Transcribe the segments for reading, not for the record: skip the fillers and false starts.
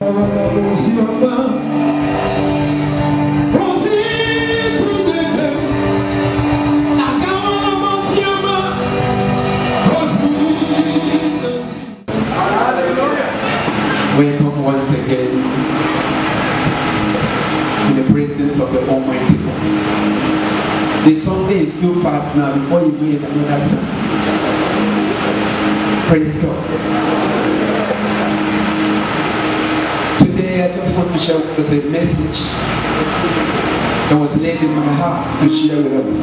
Welcome once again in the presence of the Almighty God. The Sunday is too fast now before you wait another Sunday. Praise God. Today I just want to share with us a message that was laid in my heart to share with us.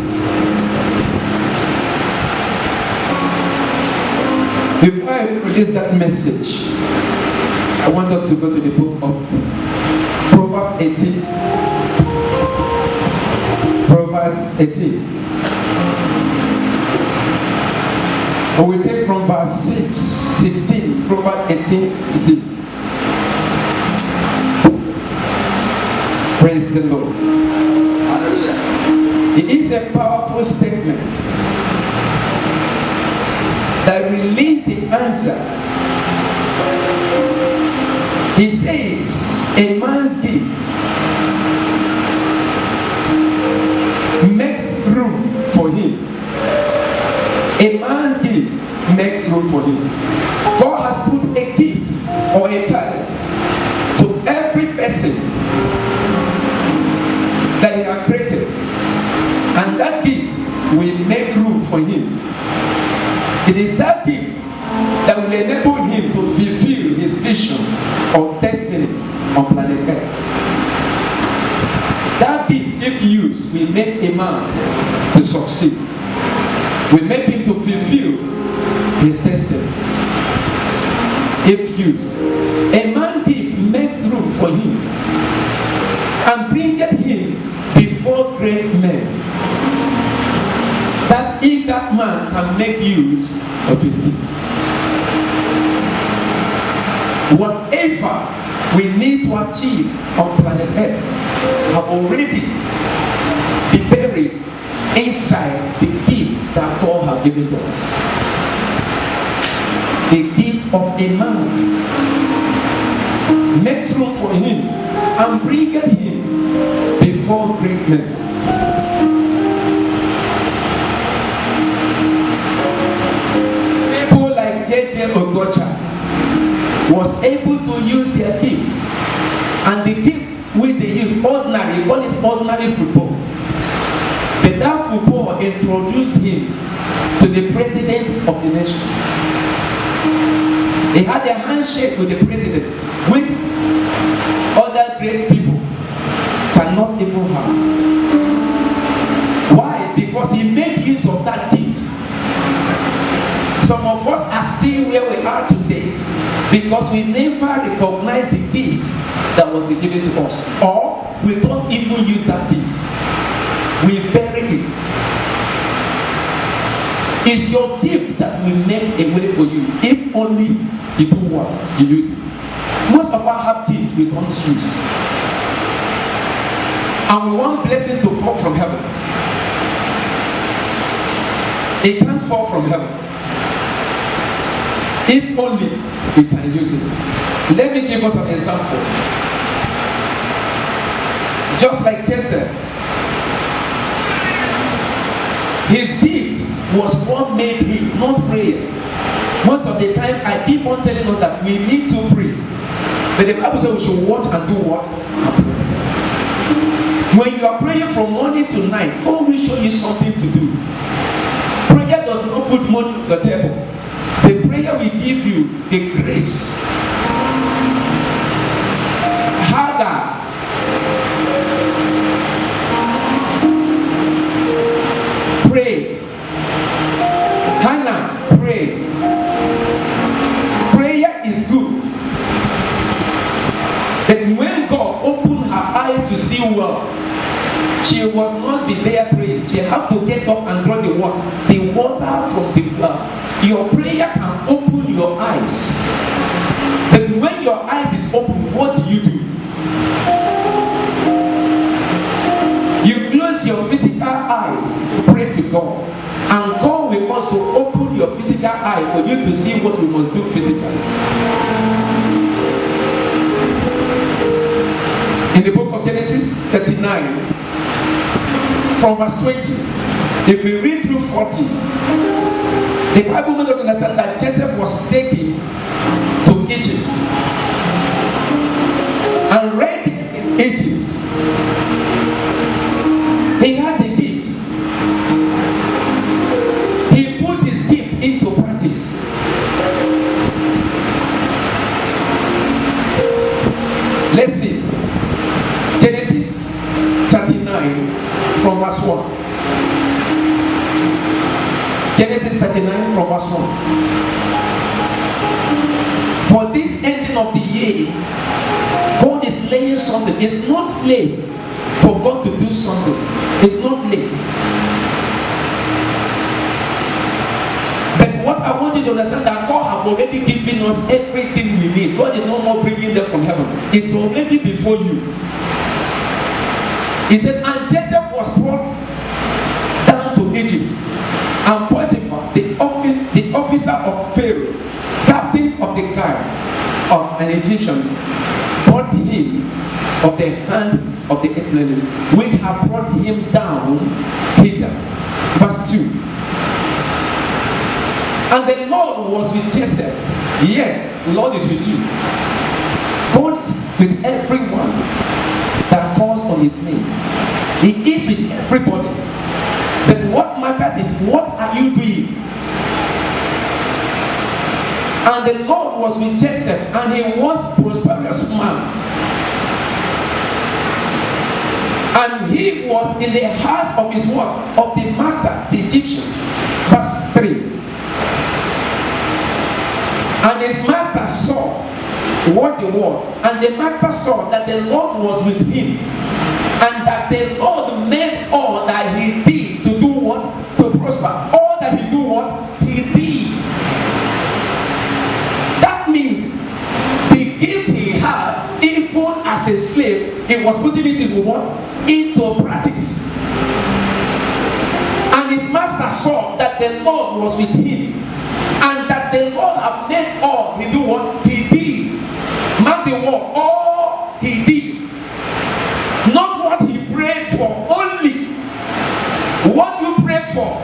Before I release that message, I want us to go to the book of Proverbs 18. Proverbs 18. And we take from verse 16. Proverbs 18, 16. Praise the Lord. Hallelujah. It is a powerful statement that releases the answer. He says, a man's gift makes room for him. A man's gift makes room for him. God has put a gift or a talent to every person that he has created. And that gift will make room for him. It is that gift that will enable him to fulfill his vision of destiny on planet Earth. That gift, if used, will make a man to succeed. Will make him to fulfill his destiny. If used, a man's gift makes room for him and bringeth him before great men. That if that man can make use of his gift. Whatever we need to achieve on planet Earth have already been buried inside the gift that God has given to us. The gift of a man makes room for him and bringeth him before great men. People like J.J. Okocha was able to use their gifts, and the gift which they use ordinary, call it ordinary football. But that football introduced him to the president of the nation. He had a handshake with the president, which other great people cannot even have. Why? Because he made use of that gift. Some of us are still where we are today because we never recognize the gift that was given to us, or we don't even use that gift. We bury it. It's your gift that will make a way for you if only you do what? You use it. Most of us have gifts we don't use. And we want blessing to fall from heaven. It can't fall from heaven. If only we can use it. Let me give us an example. Just like Jesse, his gift was what made him, not prayers. Most of the time, I keep on telling us that we need to pray. But the Bible says we should watch and do what? When you are praying from morning to night, God will show you something to do. Prayer does not put money on the table. The prayer will give you the grace. Hagar prayed. Hannah prayed. Prayer is good. But when God opened her eyes to see well, she was not be there praying. She had to get up and draw the water. The water from the blood. Your prayer can open your eyes. But when your eyes is open, what do? You close your physical eyes to pray to God. And God will also open your physical eye for you to see what we must do physically. In the book of Genesis 39, from verse 20, if we read through 40, the Bible makes us understand that Joseph was taken to Egypt and reign in Egypt. He has a gift. He put his gift into practice. Let's see. Genesis 39 from verse 1. Genesis 39 from verse 1. For this ending of the year, God is laying something. It's not late for God to do something. It's not late. But what I want you to understand that God has already given us everything we need. God is no more bringing them from heaven. It's already before you. He said, and Joseph was brought down to Egypt, and Potiphar, the officer of Pharaoh, captain of the guard of an Egyptian, brought him of the hand of the Israelites, which had brought him down hither. Verse 2. And the Lord was with Joseph. Yes, the Lord is with you. God is with everyone that calls on his name. He is with everybody. But what matters is, what are you doing? And the Lord was with Joseph, and he was a prosperous man. And he was in the house of his what? Of the master, the Egyptian. Verse 3. And his master saw what the word, and the master saw that the Lord was with him, and that the Lord made all that he did to do what? To prosper. All that he do what? He did. That means the gift he has, even as a slave, he was putting it into what? Into practice. And his master saw that the Lord was with him, and that the Lord had made all he do what? He did. Mark the word, all he did. Not what he prayed for, only what you prayed for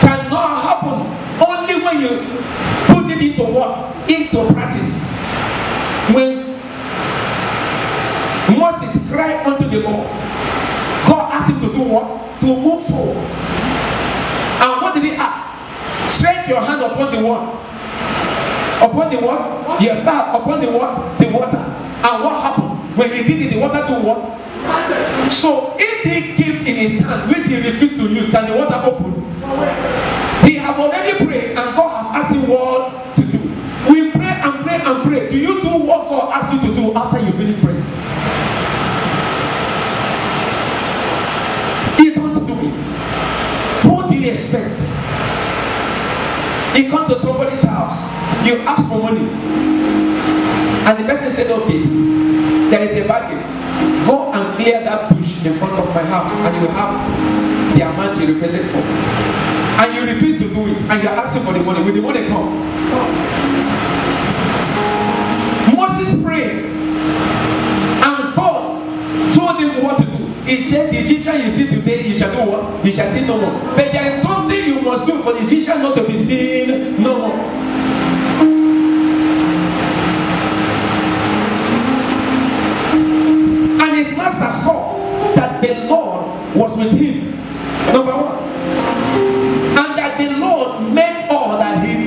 cannot happen only when you put it into what? Into practice. When Moses cried unto the Lord, God asked him to do what? To move forward. And what did he ask? Stretch your hand upon the what? Upon the what? Your staff upon the what? The water. And what happened? When he did it, the water do what? So if he gift in his hand, which he refused to use, can the water open? He have already prayed, and God has asked him what to do. We pray and pray and pray. Do you do what God asks you to do after you finish praying? You don't do it. What do you expect? You come to somebody's house, you ask for money, and the person said, okay, there is a bargain. Go and clear that bush in front of my house, and you will have the amount you requested for. And you refuse to do it, and you are asking for the money. Will the money come? Moses prayed, and God told him what to do. He said, the Egyptian you see today, you shall do what? You shall see no more. But there is something you must do for the Egyptian not to be seen no more. And his master saw that the Lord was with him. Number one. And that the Lord made all that he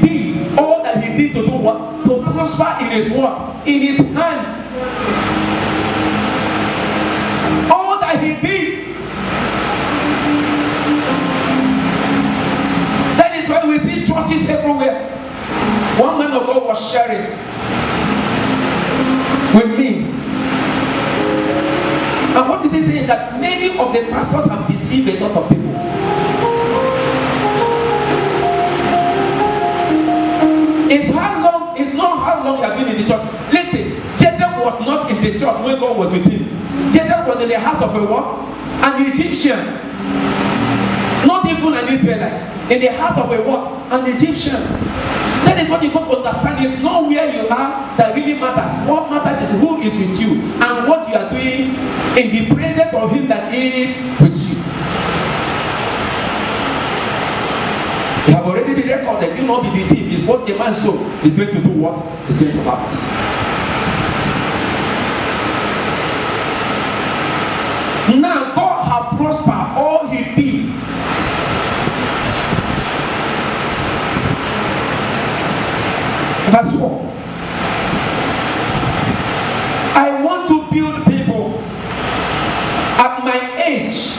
did to do what? To prosper in his what? In his hand. All that he did. That is why we see churches everywhere. One man of God was sharing with me. And what is he saying? That many of the pastors have deceived a lot of people. It's not how long you have been in the church. Listen, Joseph was not in the church when God was with him. Joseph was in the house of a what? An Egyptian. Not even an Israelite. In the house of a what? An Egyptian. That is what you got to understand. It's not where you are that really matters. What matters is who is with you and what you are doing in the presence of him that is with you. You have already been recorded. You will not be deceived. It's what a man sow is going to do what is going to happen. Now God has prospered all he did. Verse 4. I want to build people. At my age,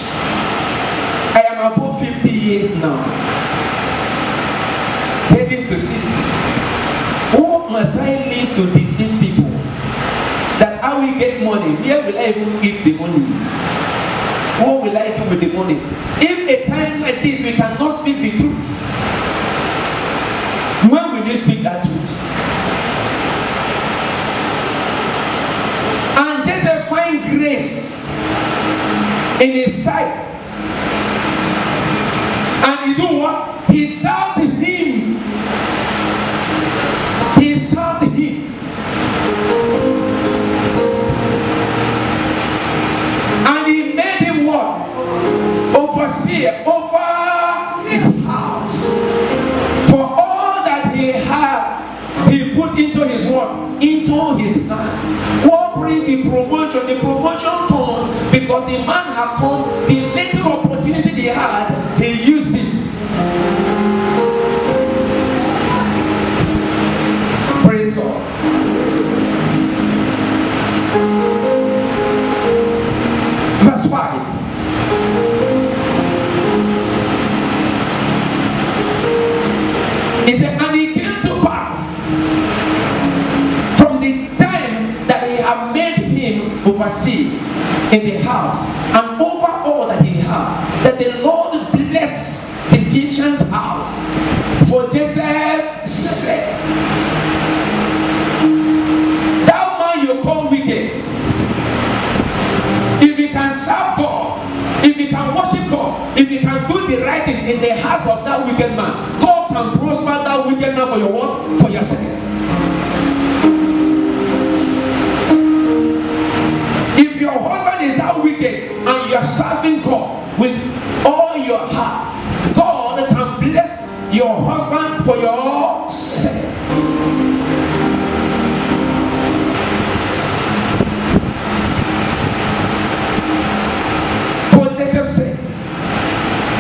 I am above 50 years now, heading to 60. What must I live to deceive people? That I will get money. Where will I even get the money? What will I do with the money? If a time like this we cannot speak the truth, when will you speak that truth? And just find grace in his sight. And he do what? He served him. He served him. And he made him what? Overseer over his house. For all that he had, he put into his what? Into his hand. What brings the promotion? The promotion comes because the man had come, the little opportunity he had, he used it. Praise God. Verse 5. He said, and it came to pass from the time that he had made him oversee in the house and over all that he had, that the Lord blessed the Egyptian's house for Joseph's sake. That man you call wicked, if he can serve God, if he can worship God, if he can do the right thing in the house of that wicked man, God can prosper that wicked man for your what? For your sake. If your husband is that wicked and you are serving God with all your heart, God can bless your husband for your sake. For Joseph's sake.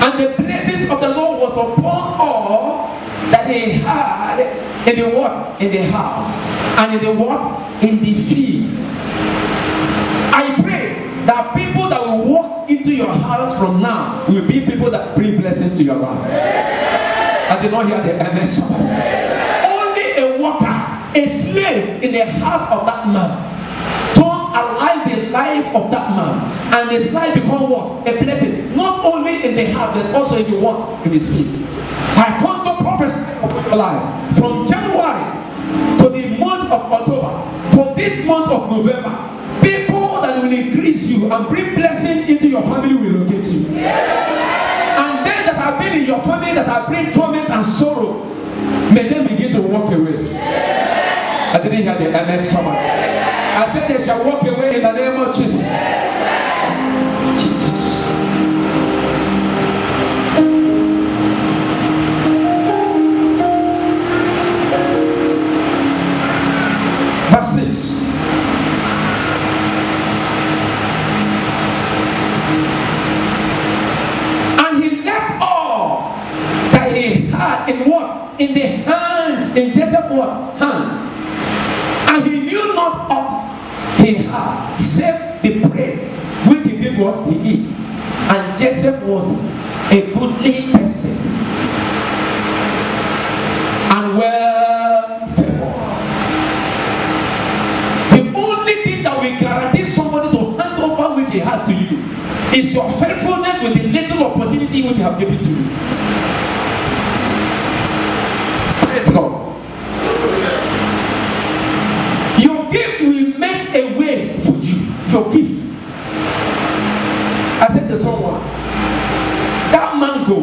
And the blessings of the Lord was upon all that he had in the what? In the house. And in the what? In the field. I pray that people that will walk into your house from now will be people that bring blessings to your life. I did not hear the MS. Only a worker, a slave in the house of that man, turn alive the life of that man, and his life become what? A blessing. Not only in the house, but also in the what? In his field. I come to prophesy of your life from January to the month of October, for this month of November. People that will increase you and bring blessing into your family will locate you. And then that have been in your family that have bring torment and sorrow, may they begin to walk away. I didn't hear the MS someone. I said they shall walk away in the name of Jesus. Jesus. Verse 6. In what? In the hands, in Joseph's what? Hands. And he knew not of he had, save the bread, which he did what? He eat. And Joseph was a goodly person and well favored. The only thing that will guarantee somebody to hand over which he had to you is your faithfulness with the little opportunity which he have given to you. Praise God. Your gift will make a way for you. Your gift. I said to someone, that mango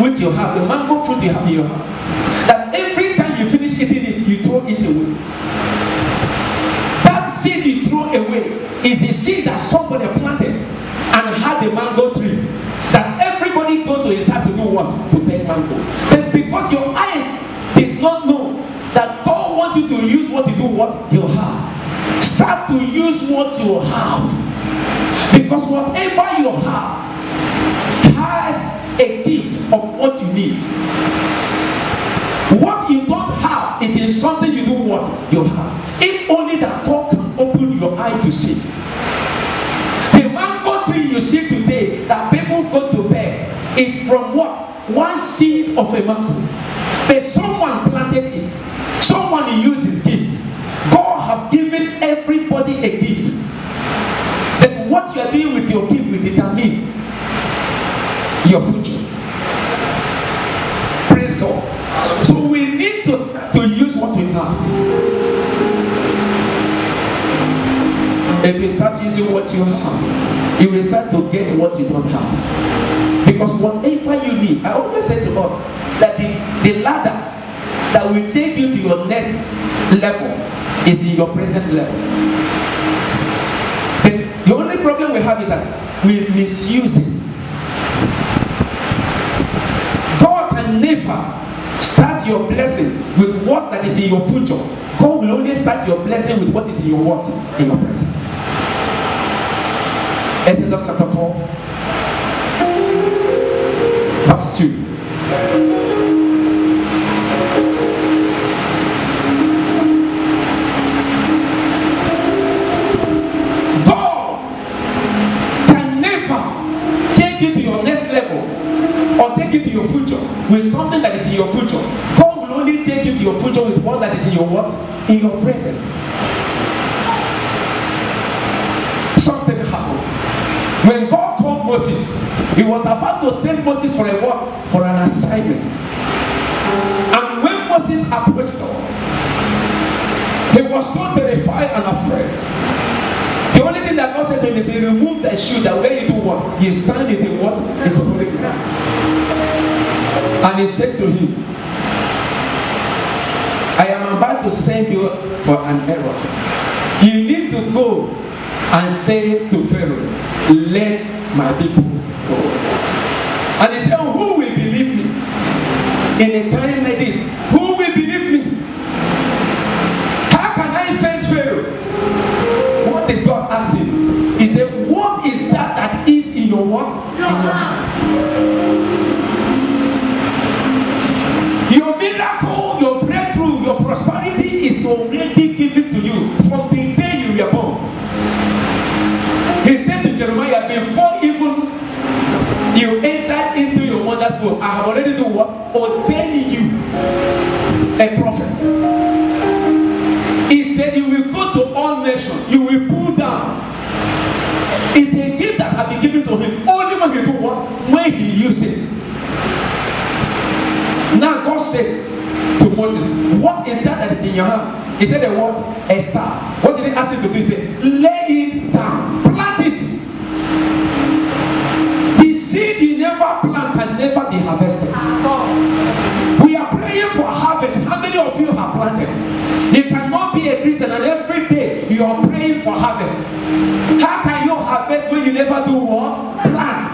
which you have, the mango fruit you have in your hand, that every time you finish go away is the seed that somebody planted and had a mango tree. That everybody go to his house to do what? To beg mango. But because your eyes did not know that God wants you to use what you do, what you have. Start to use what you have. Because whatever you have has a gift of what you need. What you don't have is in something you do what you have. If only that God can open your eyes to see. The mango tree you see today that people go to beg is from what? One seed of a mango. But someone planted it. Someone used his gift. God have given everybody a gift. But what you are doing with your gift will determine your future. Praise God. So we need to use what we have. If you start using what you have, you will start to get what you don't have. Because whatever you need, I always say to us that the ladder that will take you to your next level is in your present level. The only problem we have is that we misuse it. God can never start your blessing with what that is in your future. God will only start your blessing with what is in your what? In your present. Exodus chapter 4, verse 2. God can never take you to your next level or take you to your future with something that is in your future. God will only take you to your future with what that is in your what? In your present. Something happened. When God called Moses, he was about to send Moses for a what? For an assignment. And when Moses approached God, he was so terrified and afraid. The only thing that God said to him is, he removed the shoe that when you do what? You stand is in what? Is holy ground. And he said to him, I am about to send you for an errand. You need to go and say to Pharaoh, let my people go. And he said, who will believe me? In a time like this, who will believe me? How can I face Pharaoh? What did God ask him? He said, what is that is in your what? In your hand. Your miracle, your breakthrough, your prosperity is already given to you from the day you were born. He said to Jeremiah, before even you entered into your mother's womb, I have already done what? Ordained you a prophet. He said you will go to all nations, you will pull down. It's a gift that has been given to him only when he do what? When he uses it. Now God said to Moses, what is that is in your hand? He said the word, a star. What did he ask him to do? He said, lay it down, plant it. The seed you never plant can never be harvested. We are praying for harvest. How many of you have planted? You cannot be a Christian and every day you are praying for harvest. How can you harvest when you never do what? Plant.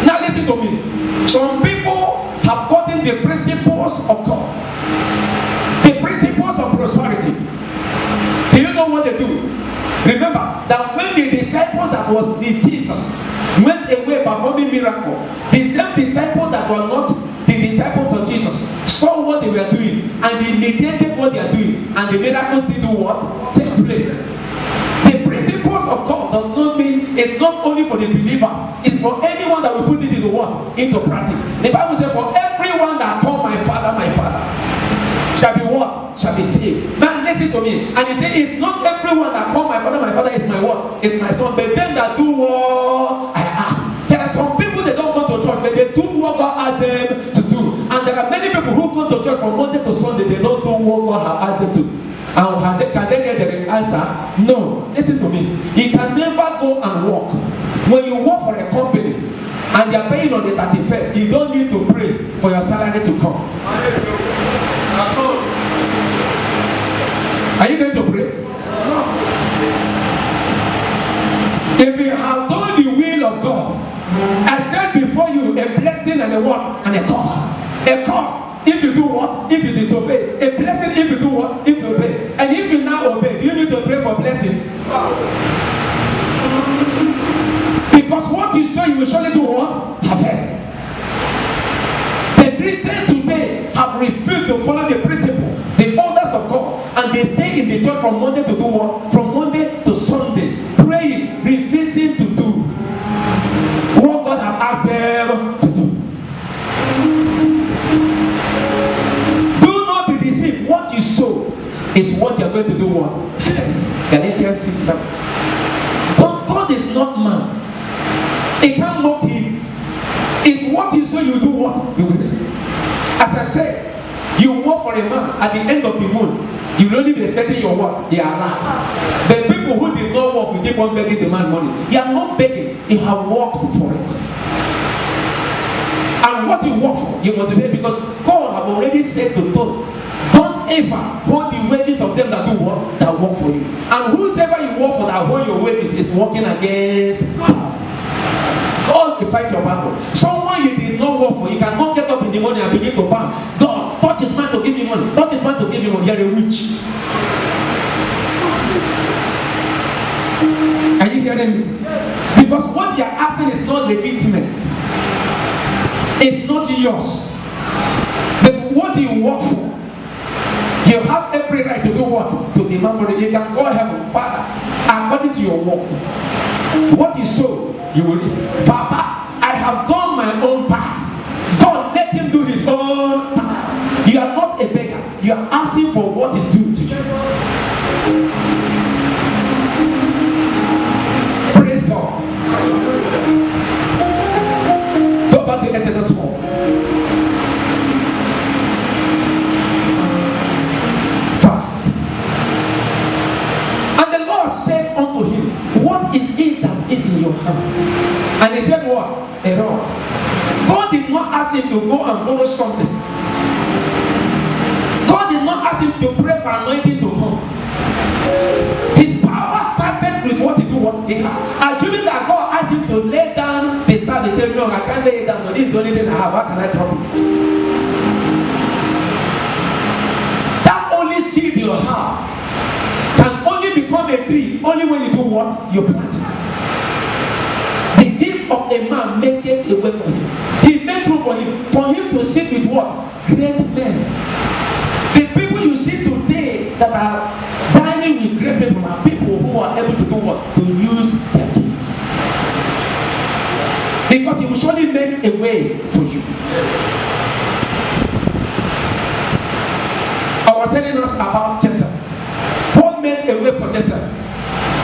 Now listen to me. Some people have gotten the principles of God, the principles of prosperity. Do you know what they do? Remember that when the disciples that was with Jesus went away performing miracle, the same disciples that were not the disciples of Jesus saw what they were doing and they imitated what they are doing, and the miracles did do what? Take place. The principles of God does not mean it's not only for the believers, it's for anyone that will put it into what? Into practice. The Bible says, for everyone that call my father shall be what? Shall be saved. Man, listen to me. And he said, it's not everyone that call my father is my what? Is my son. But them that do what I ask. There are some people that don't go to church, but they do what God asked them to do. And there are many people who go to church from Monday to Sunday, they don't do what God has asked them to do. And can they get the answer? No. Listen to me. You can never go and work. When you work for a company and they are paying on the 31st, you don't need to pray for your salary to come. Are you going to pray? If you have done the will of God, I set before you a blessing and a what? And a curse. A curse if you do what? If you disobey. A blessing if you do what? If you obey. And if you now obey, do you need to pray for blessing? Because what you sow, you will surely do what? Harvest. The Christians today have refused to follow the principle, the orders of God, and they stay in the church from Monday to do what? From Monday to Sunday, praying, refusing to do what God has asked them to do. Do not be deceived. What you sow is what you are going to do. What? Yes. Galatians 6:7. God is not man. It can't mock him. It's what you sow, you do what? You will. As I said, you work for a man at the end of the month. You will only be expecting your work. They are not. The people who did not work will keep on begging the man money. You are not begging. You have worked for it. And what you work for, you must pay, because God have already said to God, don't ever hold the wages of them that do what? That work for you. And whosoever you work for that hold your wages is working against God. God will fight your battle. Someone you did not work for, you cannot get up in the morning and begin to bang. God, touch his man to give you money. Touch his man to give you money. You are a witch. Are you hearing me? Because what you are asking is not legitimate. It's not yours. But what you work for, you have every right to do what? To demand for it. You can call heaven, Father, according to your work. What you sow, you will eat. Papa, I have done my own part. God, let him do his own part. You are not a beggar. You are asking for what is due to you. Praise God. Go back to Exodus 4. Fast. And the Lord said unto him, what is it that is in your hand? And he said what? A rod. God did not ask him to go and borrow something. God did not ask him to pray for anointing to come. His power started with what he do, what he had. Assuming that God asked him to lay down the staff, he said, no, I can't lay it down. This is the only thing I have. How can I drop it? That only seed you have can only become a tree only when you do what? You plant it. The gift of a man made a way for him. He made room for him to sit with what? Great men. The people you see today that are dining with great people are people who are able to do what? To use their gift. Because he will surely make a way for you. I was telling us about Joseph. God made a way for Joseph.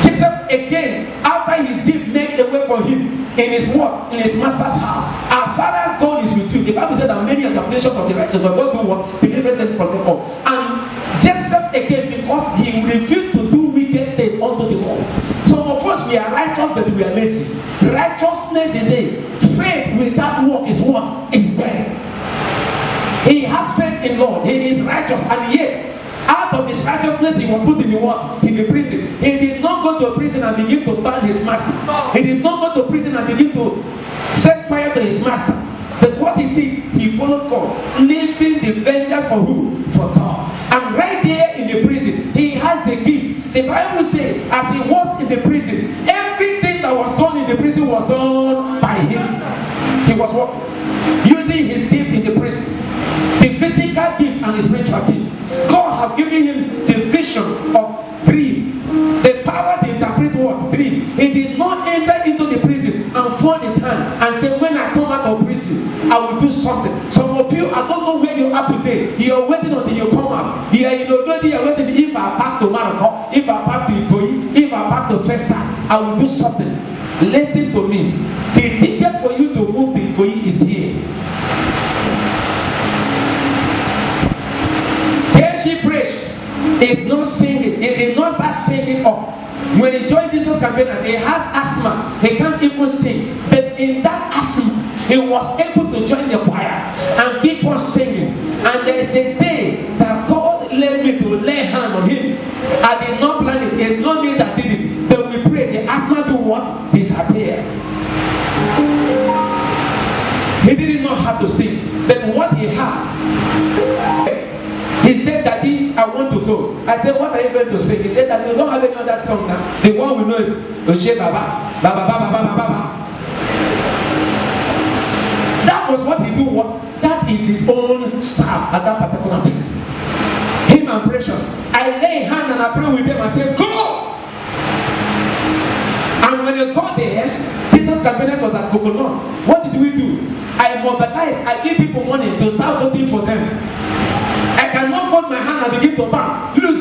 Joseph again, after his gift, made a way for him in his work, in his master's house. As far as God is with you, the Bible said that many are the afflictions of the righteous, but God do what? Deliver them from them all. And Joseph again, because he refused to do wicked things unto the Lord. Some of us, we are righteous, but we are lazy. Righteousness is a faith without work is what? Is dead. He has faith in Lord. He is righteous, and yet out of his righteousness he was put in the what? In the prison. He did not go to prison and begin to burn his master. He did not go to prison and begin to set fire to his master. But what he did, he followed God, leaving the vengeance for who? For God. And right there in the prison, he has the gift. The Bible says, as he was in the prison, everything that was done in the prison was done by him. He was what? Using his gift in the prison. The physical gift and the spiritual gift. God has given him the vision of dream. The power to interpret what? Dream. He did not enter into the prison and fold his hand and say, when I come out of prison, I will do something. Some of you, I don't know where you are today. You are waiting until you come out. You are in Ogodi, you are waiting. If I back to Maroko, if I back to Ikoyi, if I back to Festa, I will do something. Listen to me. The ticket for you to move to Ikoyi is here. Is not singing. He did not start singing up. When he joined Jesus' campaign, he has asthma. He can't even sing. But in that asthma, he was able to join the choir and keep on singing. And there is a day that God led me to lay hand on him. I did not plan it. It's not me that did it. But we prayed. The asthma do what? Disappear. He didn't know how to sing. But what he had, he said, Daddy, I want to go. I said, what are you going to sing? He said, that we don't have any other song now. The one we know is Oshe Baba. Baba, Baba, Baba, Baba. That was what he do. What? That is his own psalm at that particular time. Him and Precious. I lay hand and I pray with them and say, go! And when they got there, Jesus' cabinet was at Coconut. What did we do? I mobilized. I give people money to start voting for them. I cannot hold my hand and begin to bang. Lose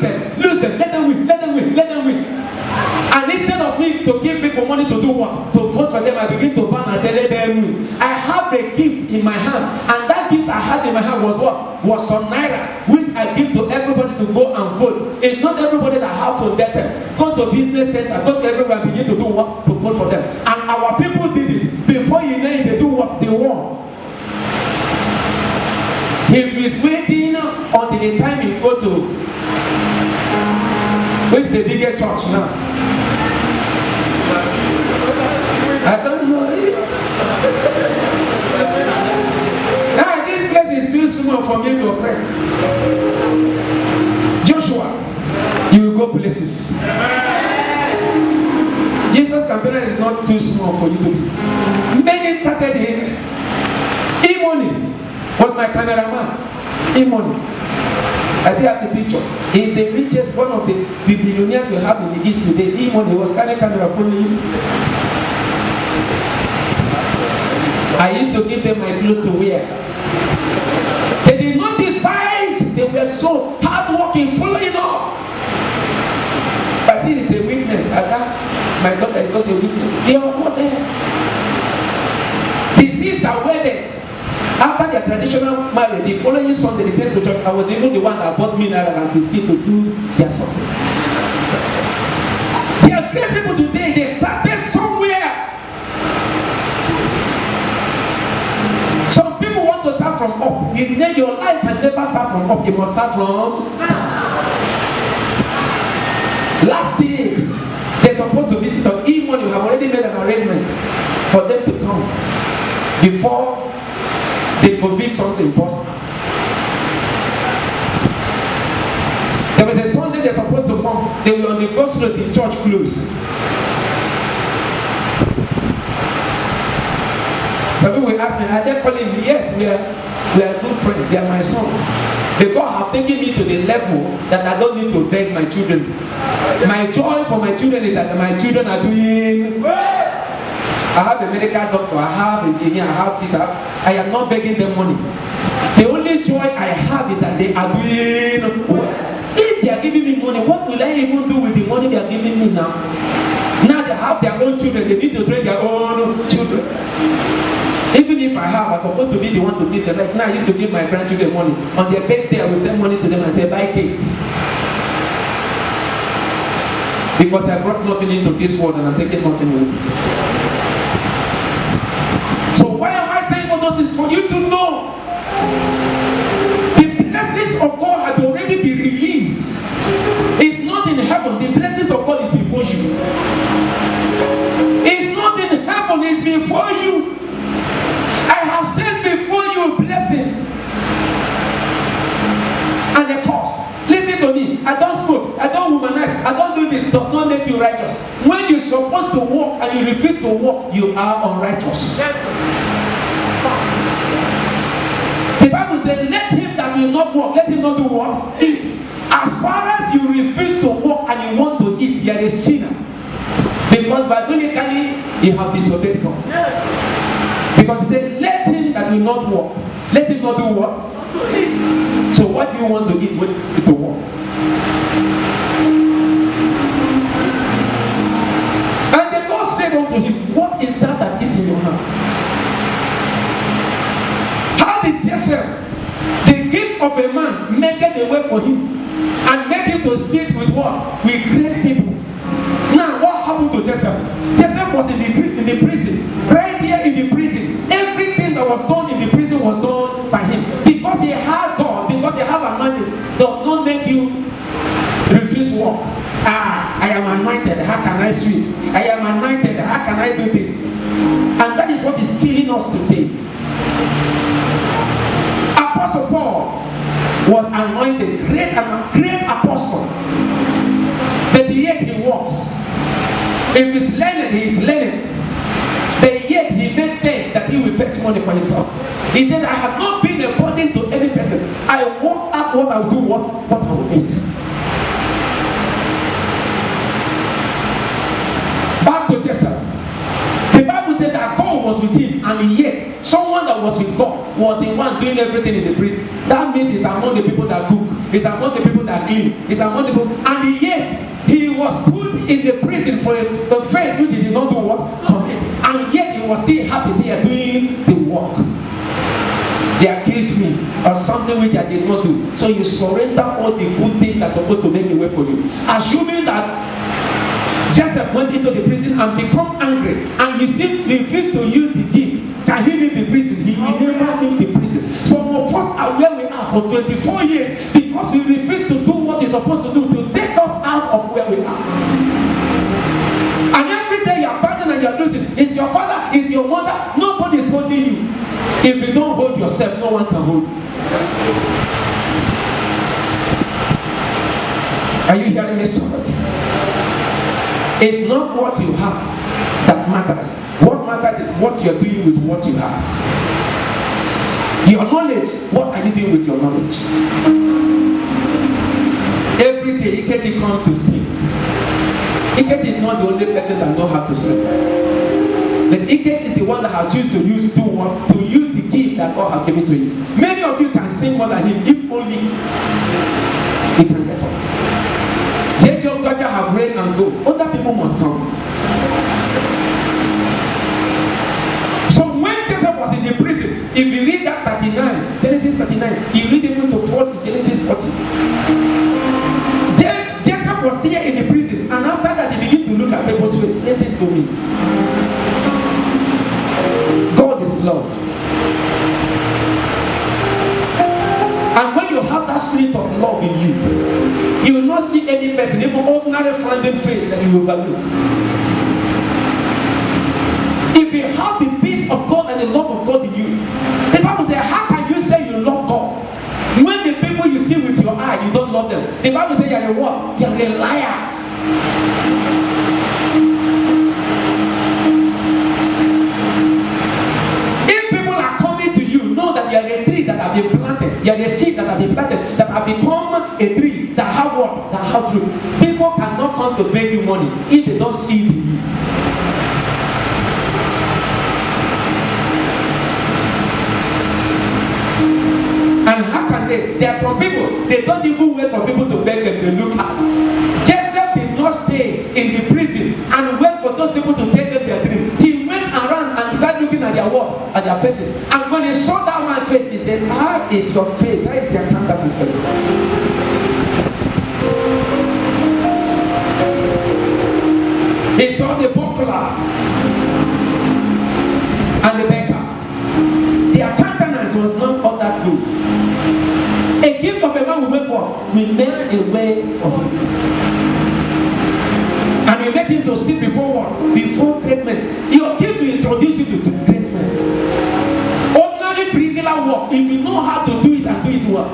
them, let them win, let them win, let them win. And instead of me to give people money to do what? To vote for them, I begin to bang and say, let them win. I have a gift in my hand, and that gift I had in my hand was what? Was some naira, which I give to everybody to go and vote. It's not everybody that has to get them. Go to business center, go to everywhere, begin to do what? To vote for them. And our people did it. Before you know it, they do what? They won. If he's waiting until the time he go to, where's the bigger church now? I don't know. This place is too small for me to operate. Joshua, you will go places. Jesus' campaign is not too small for you to be. Many started here. Imoni was my cameraman. Imoni. I still have the picture. He's the richest, one of the billionaires we have in the East today. Imoni was carrying camera following. I used to give them my clothes to wear. They did not despise. They were so hardworking, following up. But see, it's a weakness. My daughter is also a weakness. They are not there. The sisters were there. After their traditional marriage, the following Sunday they came to church. I was even the one that bought me and biscuit to do their something. There are great people today. They started somewhere. Some people want to start from up. Your life can never start from up. You must start from down. Last year, they're supposed to visit on E-Money. We have already made an arrangement for them to come before they could be something possible. There was a Sunday they're supposed to come. They were on the bus road, the church closed. Some people will ask me, are they calling me? Yes, we are good friends. They are my sons. Because have taken me to the level that I don't need to beg my children. My joy for my children is that my children are doing well. I have a medical doctor, I have an engineer, I have this, I am not begging them money. The only joy I have is that they are doing well. If they are giving me money, what will I even do with the money they are giving me now? Now they have their own children, they need to train their own children. Even if I have, I'm supposed to be the one to give them. Like now I used to give my grandchildren money. On their birthday, I will send money to them and say, buy cake. Because I brought nothing into this world and I'm taking nothing with me. So why am I saying all those things? For you to know the blessings of God have already been released. It's not in heaven. The blessings of God is before you. It's not in heaven. It's before you. I have sent before you a blessing and a curse. Listen to me. I don't smoke. I don't womanize. I don't do this. It does not make you righteous. When you're supposed to walk and you refuse to walk, you are unrighteous. Yes. The Bible says, let him that will not walk, let him not do what? Eat. As far as you refuse to walk and you want to eat, you are a sinner. Because biblically, you have disobeyed God. Yes. Because he said, let him that will not walk, let him not do what? Not to eat. So what do you want to eat is to walk. And the Lord said unto him, what is that is in your hand? How did Joseph, the gift of a man, make it a way for him and make him to sit with what? With great people. Now what happened to Joseph? Joseph was in the prison. Right here in the prison, everything that was done in the prison was done by him. Because he had God, because he had anointing, does not make you this work. I am anointed. How can I sweep? I am anointed. How can I do this? And that is what is killing us today. Apostle Paul was anointed, great apostle, but yet he walks. If he's learning, he is learning. But yet he made men that he will fetch money for himself. He said, I have not been a burden to any person. I walk up what I will do, what I will eat. Back to Joseph. The Bible said that God was with him, and yet someone that was with God was the one doing everything in the prison. That means he's among the people that cook, he's among the people that clean, he's among the people, and yet he was put in the prison for the offense which he did not do what? Commit. And yet he was still happy there doing the work. They accused me of something which I did not do. So you surrender all the good things that's supposed to make the way for you. Assuming that Joseph went into the prison and become angry, and you still refuse to use the gift. Can he leave the prison? He will never leave the prison. Some of us are where we are for 24 years because we refuse to do what you're supposed to do to take us out of where we are. And every day you're abandoned and you're losing. It's your father, it's your mother. Nobody is holding you. If you don't hold yourself, no one can hold you. Are you hearing me, somebody? It's not what you have that matters. What matters is what you're doing with what you have. Your knowledge, what are you doing with your knowledge? Every day, Ikechi comes to sing. Ikechi is not the only person that knows how to sing. But Ikechi is the one that has chosen to use the gift that God has given to him. Many of you can sing more than him if only he can get up. J.J. Okocha have reign and go. Other people must come. So when Joseph was in the prison, if you read that 39, Genesis 39, you read even to 40, Genesis 40. Joseph was there in the prison, and after that he began to look at people's face. Listen to me. God is love. And when you have that spirit of love in you, you will not see any person, even ordinary frowning face, that you will overlook. If you have the peace of God and the love of God in you, the Bible says, how can you say you love God when the people you see with your eye, you don't love them? The Bible says, you're a what? You're a liar. If people are coming to you, know that you're a tree that have been planted. You're a seed that have been planted, that have become a tree that have what? That have fruit. People cannot come to beg you money if they don't see it in you. And how can they? There are some people, they don't even wait for people to beg them, they look up. Joseph did not stay in the prison and wait for those people to take them their dream. He went around and started looking at their work, at their faces. And when he saw that one face, he said, how is your face? How is your counterfeit face? He saw the buckler and the beggar. Their countenance was not all that good. A gift of a man will make what? Will make a way for him. And you make him to sit before what? Before great men. Your gift will introduce you to great men. Ordinary regular work, if you know how to do it and do it well,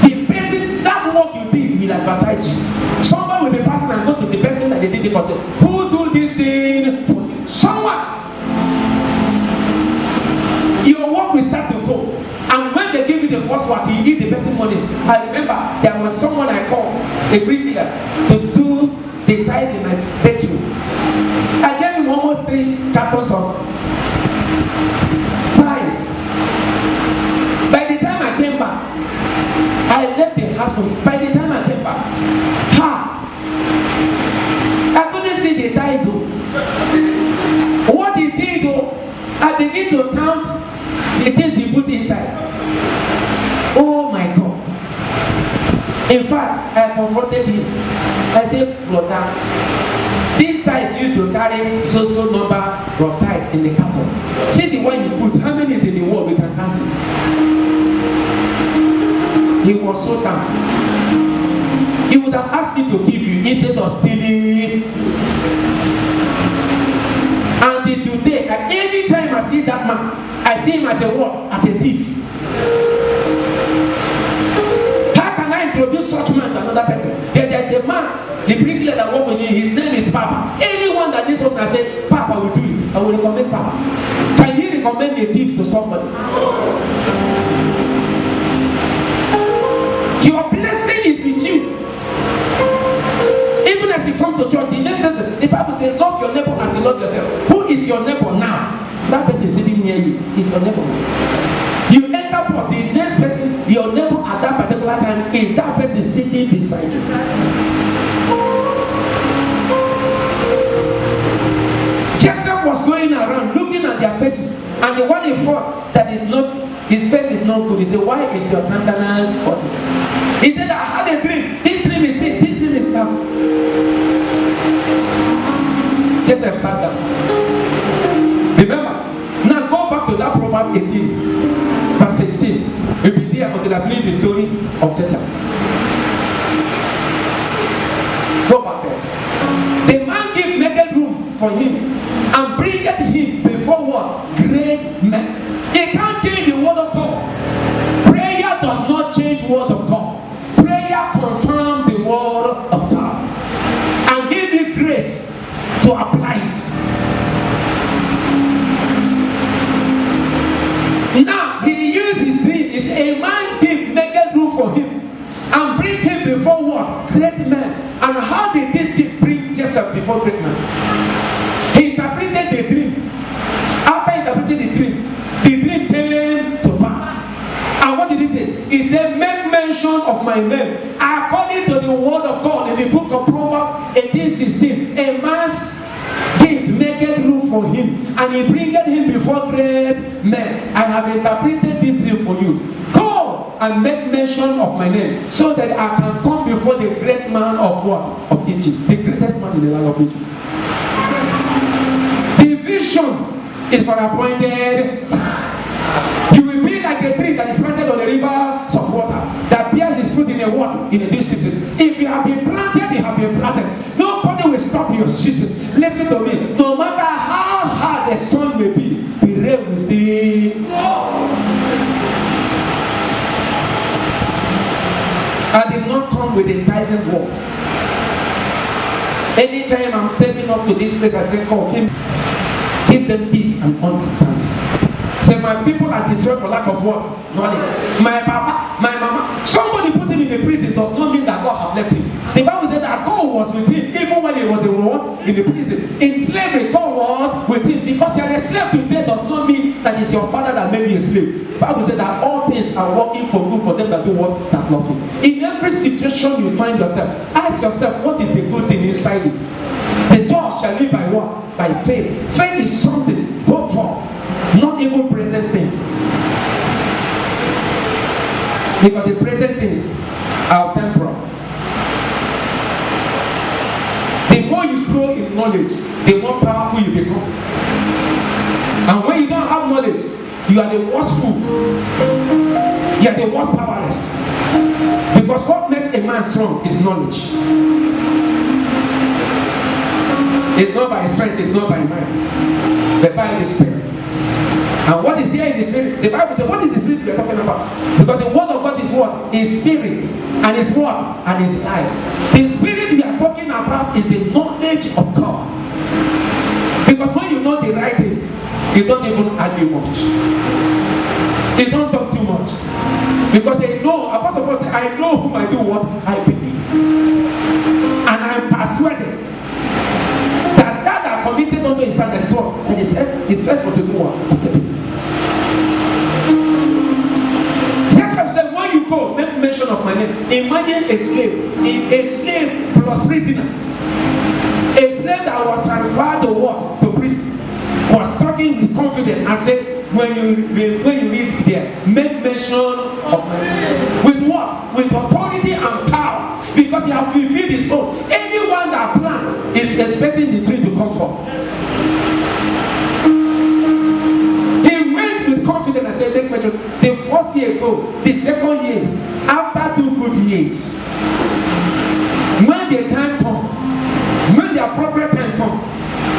the person, that work you did will advertise you. Someone will be passing and go to the person that they did it for, say, who do this thing for you? Someone. Your work will start to go. And when they give you the first work, you give the person money. I remember there was someone I called, a bricklayer, to do the tiles in my bedroom. I gave him almost 3 cartons of tiles. By the time I came back, I left the house for him. By the time I came back, I couldn't see the tiles. What he did, I began to count the things he put inside. Oh my God. In fact, I confronted him. I said, brother, these guys used to carry so number of tithes in the carton. See the one you put, how many is in the world? We can count it. He was so down. He would have asked me to give you instead of stealing. Until today, at any time I see that man, I see him as a what? As a thief. How can I introduce such man to another person? There is a man, the bricklayer that works with me, his name is Papa. Anyone that needs something, I say, Papa will do it. I will recommend Papa. Can you recommend a thief to somebody? Your blessing is with you. Even as you come to church, the Bible says, love your neighbor as you love yourself. Who is your neighbor now? That person is sitting near you. Is your neighbor. You enter first, the next person, your neighbor at that particular time, is that person sitting beside you. Joseph was going around looking at their faces, and the one he thought that is not, his face is not good. He said, why is your countenance hot? He said, I had a dream. This dream is this. This dream is now. Joseph sat down. Remember, now go back to that Proverbs 18, verse 16. We'll be there until I finish the story of Joseph. Go back there. The man gave naked room for him and bringeth him before what? Great men. He can't change the word of God. Prayer does not change the word of God. Prayer confirms the word of God and give you grace to apply it. Now he used his dream. He said, a man gave naked room for him and bring him before what? Great men. And how did this gift bring Joseph before great men? He interpreted the dream. After interpreting the dream came to pass. And what did he say? He said, make mention of my name. According to the word of God in the book of Proverbs 18:16, a man's gift naked room for him, and he bringeth him before great men. I have interpreted this dream for you. Go and make mention of my name, so that I can come before the great man of what? Of Egypt. The greatest man in the land of Egypt. The vision is for appointed time. You will be like a tree that is planted on the rivers of water, that bears its fruit in a what? In a due season. If you have been planted, you have been planted. Nobody will stop your season. Listen to me. No matter how hard the sun may be, the rain will still fall. I did not come with enticing words. Anytime I'm stepping up to this place, I say, "Come, give them peace and understanding." Say, my people are destroyed for lack of what? Knowledge. My papa, my mama, somebody put him in the prison does not mean that God have left him. The Bible said that God was with him even when he was in the prison. In slavery, God was with him. Because you are a slave today does not mean that it's your father that made you a slave. The Bible said that all things are working for good for them that do what? That love him. In every situation you find yourself, ask yourself, what is the good thing inside it? The just shall live by what? By faith. Faith is something hope for, not even present thing. Because the present things are temporal. The more you grow in knowledge, the more powerful you become. And when you don't have knowledge, you are the worst fool. You are the worst powerless. Because what makes a man strong is knowledge. It's not by strength, it's not by mind, but by the Spirit. And what is there in the Spirit? The Bible says, what is the Spirit we are talking about? Because the word of God is what? Is Spirit. And is what? And is life. The Spirit we are talking about is the knowledge of God. Because when you know the right thing, you don't even argue much. You don't talk too much. Because they know, Apostle Paul said, I know whom I do what I believe. And I am persuaded that committed unto his son that is what? And is faithful to do what? To keep it. Jesus said, when you go, make mention of my name. Imagine a slave plus prisoner. A slave that was transferred to what? To prison. Was talking with confidence and said, when you read there, make mention of my name. With what? With authority and power. Because he has fulfilled his own. Anyone that plans is expecting the tree to come forth. He went with confidence and said, make mention. The first year go, the second year, after 2 good years, when their time comes, when the appropriate time comes,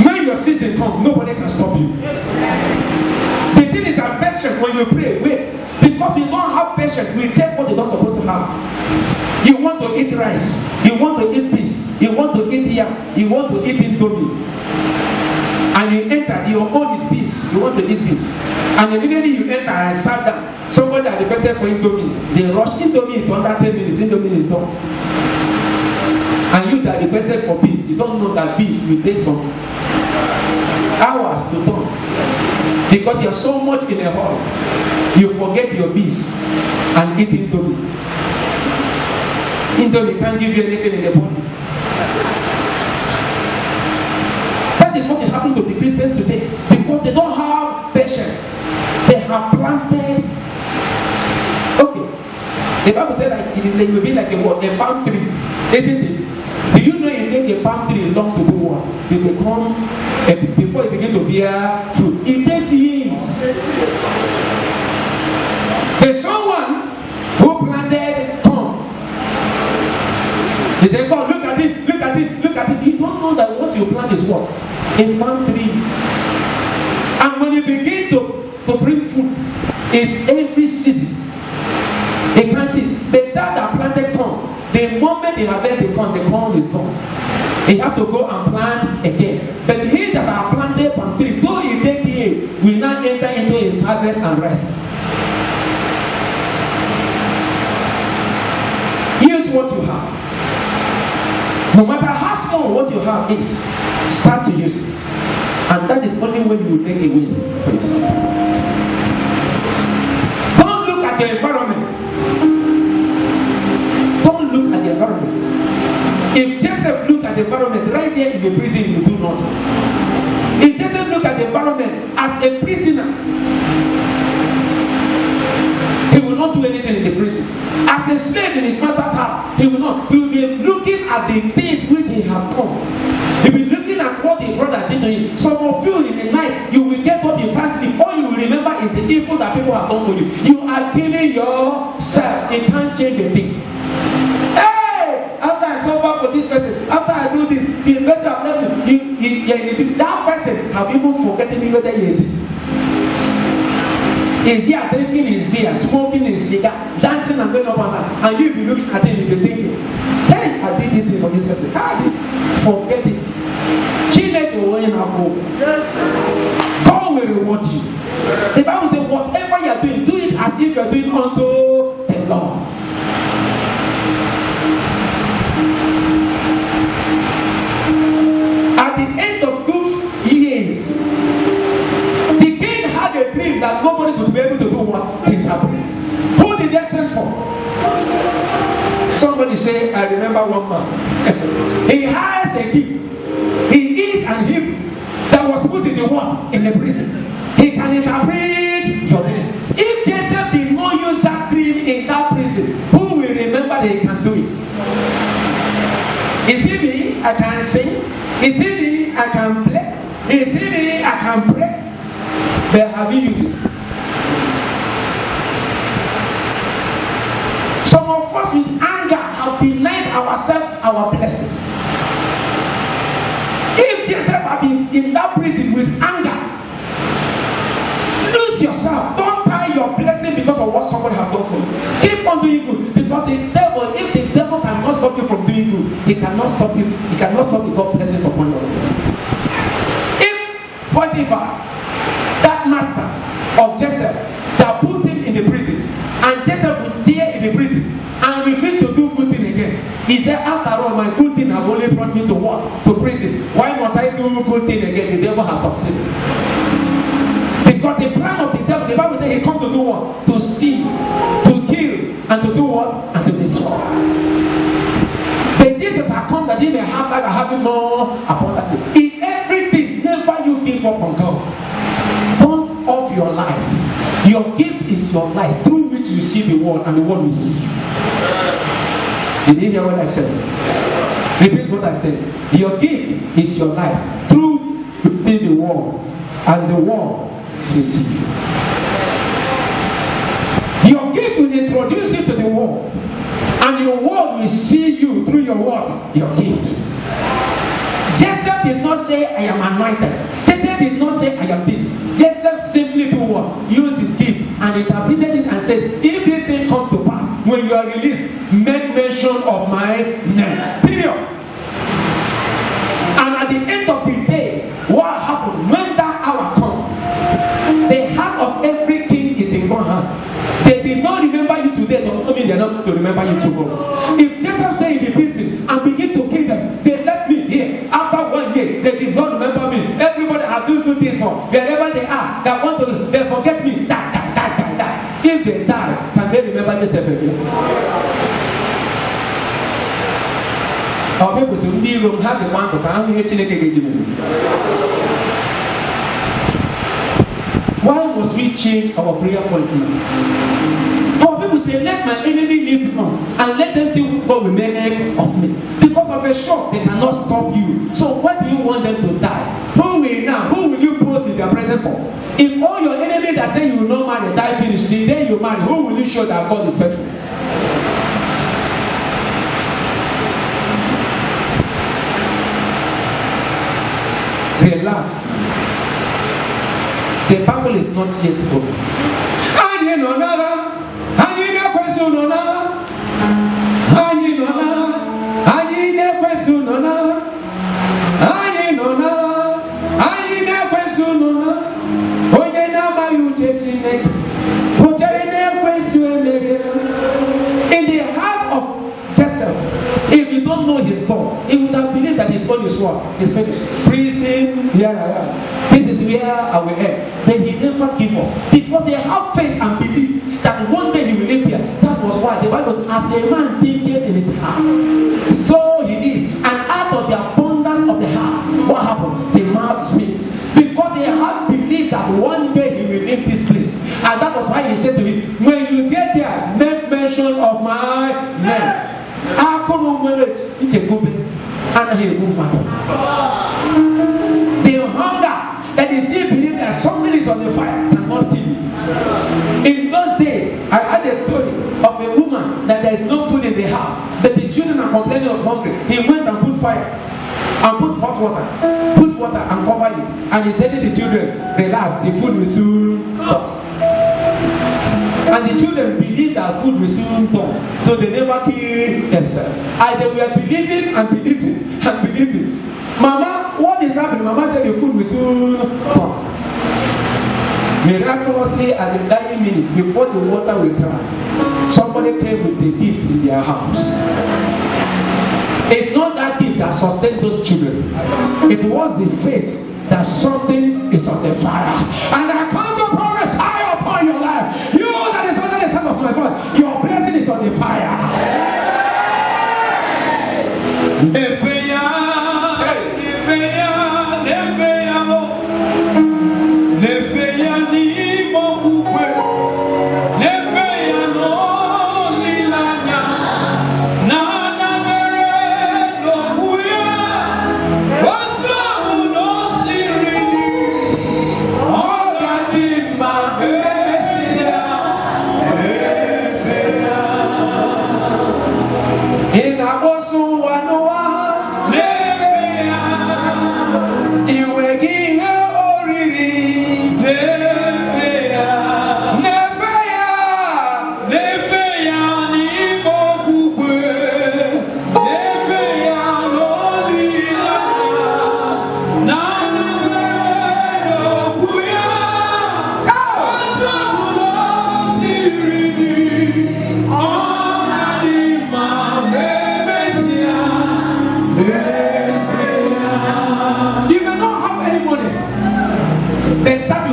when your season comes, nobody can stop you. The thing is that patience, when you pray, wait. Because you don't have patience, we take what you're not supposed to have. You want to eat rice, you want to eat peas, you want to eat yam, you want to eat indomie. And you enter, your own is peace, you want to eat peace. And immediately you enter and sat down. Somebody that requested for indomie, they rush. Indomie is under 10 minutes, indomie is done. And you that requested for peace, you don't know that peace will take some hours to done. Because you're so much in a hurry, you forget your peace and eat indomie. Indomie can't give you anything in the body. That is what is happening to the Christians today, because they don't have patience. They have planted. Okay, the Bible said like it will be like a palm tree, isn't it? Do you know it takes a palm tree long to do what? They become before it begin to bear fruit. It takes years. There's someone who planted corn. He said, God, look at it, look at it, look at it. You don't know that what you plant is what? It's palm tree. And when you begin to bring fruit, it's every season. They can't see. The dad that planted corn, the moment they harvest the corn is gone. They have to go and plant again. But he that have planted palm tree, though it takes years, will not enter into his harvest and rest. Use what you have. No matter how small what you have is, start to use it. And that is only when you will make a win for yourself. Don't look at your environment. Don't look at the environment. If Joseph looked at the environment right there in the prison, he will do nothing. If Joseph looked at the environment as a prisoner, he will not do anything in the prison. As a slave in his master's house, he will not. He will be looking at the things which he has done. He will be looking at what the brother did to him. Some of you in the night, you will get up, you can't sleep. All you will remember is the evil that people have done for you. You are killing yourself. It can't change a thing. Hey! After I suffer for this person, after I do this, the person have left me. That person have even forgotten me whether he exists. Is there drinking his beer, smoking his cigar, dancing and going up and down, and you be looking at him, you be thinking, hey, I did this thing for this person. Forget it. God will reward you. The Bible says, whatever you are doing, do it as if you are doing unto the Lord. At the end of 2 years, the king had a dream that nobody would be able to do what things happened. Who did they send for? Somebody say, I remember one man. He has a gift. He is an Hebrew that was put in the what? In the prison. He can interpret your name. If Joseph did not use that dream in that prison, who will remember that he can do it? You see me, I can sing. You see me, I can play. You see me, I can pray. But have you used it? Some of us with anger have denied ourselves our blessings. If Joseph had been in that prison with anger, lose yourself. Don't tie your blessing because of what somebody has done for you. Keep on doing good, because the devil, if the devil cannot stop you from doing good, he cannot stop you. He cannot stop the God blessings upon your life. If Potiphar, that master of Joseph, that put him in the prison, and Joseph was there in the prison and refused to do good thing again, he said, after all, my good thing has only brought me to what? To prison. Why must I do good thing again? The devil has succeeded. Because the plan of the devil, the Bible says he comes to do what? To steal, to kill, and to do what? And to destroy. But Jesus has come that he may have life and have it more abundantly. In everything, never you give up on God. Don't off your light. Your gift is your light through which you see the world and the world will see you. Did you hear what I said? Repeat what I said. Your gift is your light through you see the world and the world sees you. Your gift will introduce you to the world. And your world will see you through your what? Your gift. Joseph did not say, I am anointed. Joseph did not say, I am this. Joseph simply do what? Use his gift and interpreted it and said, if this thing comes to pass, when you are released, make mention of my name. Period. And at the end of the day, what happened? When that hour comes, the heart of every king is in God's hand. They did not remember you today, don't mean they are not going to remember you tomorrow. If Joseph stay in the prison and begin to kill them, they left me here. After 1 year, they did not remember me. Everybody has do good things for wherever they are. That want to, they forget me. Die. If they die, can they remember Joseph again? Our people should be room have the one to come here. Why must we change our prayer point now? Our people say, let my enemy live on and let them see what will make of me. Because of a shock, they cannot stop you. So why do you want them to die? Who will you post in their presence for? If all your enemies that say you will not marry, die finish, the day you marry, who will you show that God is faithful? Relax. The Bible is not yet over. In the heart of Joseph, if you don't know his God, he would have believed that his own is what? His prison, here I am. This is where I will end. Then he never gave up. Because he had faith and belief that one day he will live here. That was why the Bible says, as a man thinketh in his heart, so he is. And out of the abundance of the heart, what happened? The mouth speaks. Because he had believed that one day he will leave this place. And that was why he said to him, when you get there, make mention of my name. It's a good thing. And he will matter. The hunger that is still believe that something is on the fire cannot kill you. In those days, I had a story of a woman that there is no food in the house, but the children are complaining of hunger. He went and put fire and put hot water, and cover it, and he's telling the children, relax, the food will soon come. And the children believe that food will soon come, so they never kill themselves. And they were believing and believing. Mama, what is happening? Mama said the food will soon come. Miraculously, at the dying minute, before the water will dry, somebody came with a gift in their house. It's not that gift that sustained those children. It was the faith that something is on the fire. And I come to prophesy upon your life. You that is under the sound of my voice, your blessing is on the fire.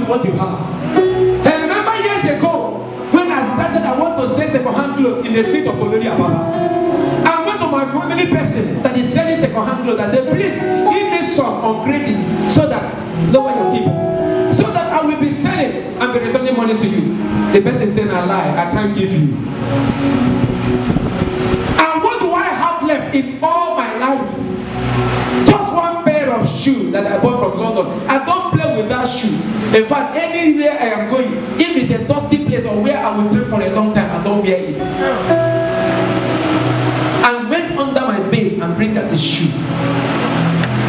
What you have. And remember years ago when I started, I want to sell second-hand clothes in the street of Olori Ababa. I went to my family person that is selling second-hand clothes. I said, please give me some on credit so that lower your people, so that I will be selling and be returning money to you. The person said, I lie, I can't give you. And what do I have left in all my life? Just one pair of shoes that I bought from London. I don't play with that shoe. In fact, anywhere I am going, if it's a dusty place or where I will trip for a long time, I don't wear it. bring out the shoe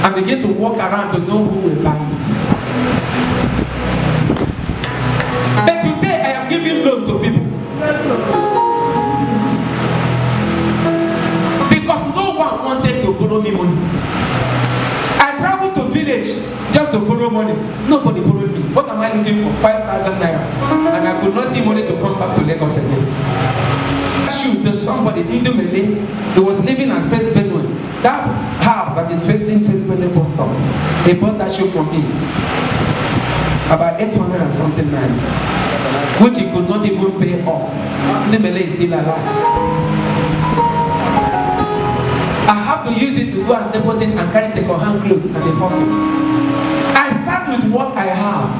and begin to walk around to know who will buy it. But today I am giving loan to people. Because no one wanted to borrow me money. I traveled to village just to borrow money. Nobody borrowed me. What am I looking for? 5,000 naira. And I could not see money to come back to Lagos again. Shoot to somebody in the Malay. He was living at First Benue. That house that is facing First Benue bus stop. He bought that shoe from me. About 800 and something naira, which he could not even pay off. The Malay is still alive. I have to use it to go and deposit and carry second-hand clothes and they help me. I start with what I have.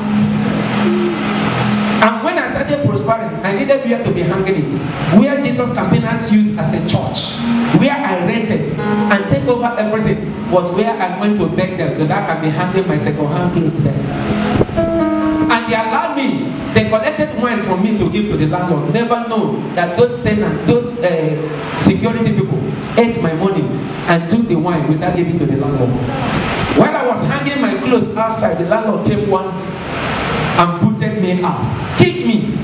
And when I started prospering, I needed where to be hanging it. Where Jesus Campaigners used as a church, where I rented and take over everything, was where I went to beg them so that I can be hanging my second-hand clothes there. And they allowed me, they collected wine from me to give to the landlord. Never know that those tenants, those security people ate my money and took the wine without giving to the landlord. While I was hanging my clothes outside, the landlord came one and booted me out, kicked me,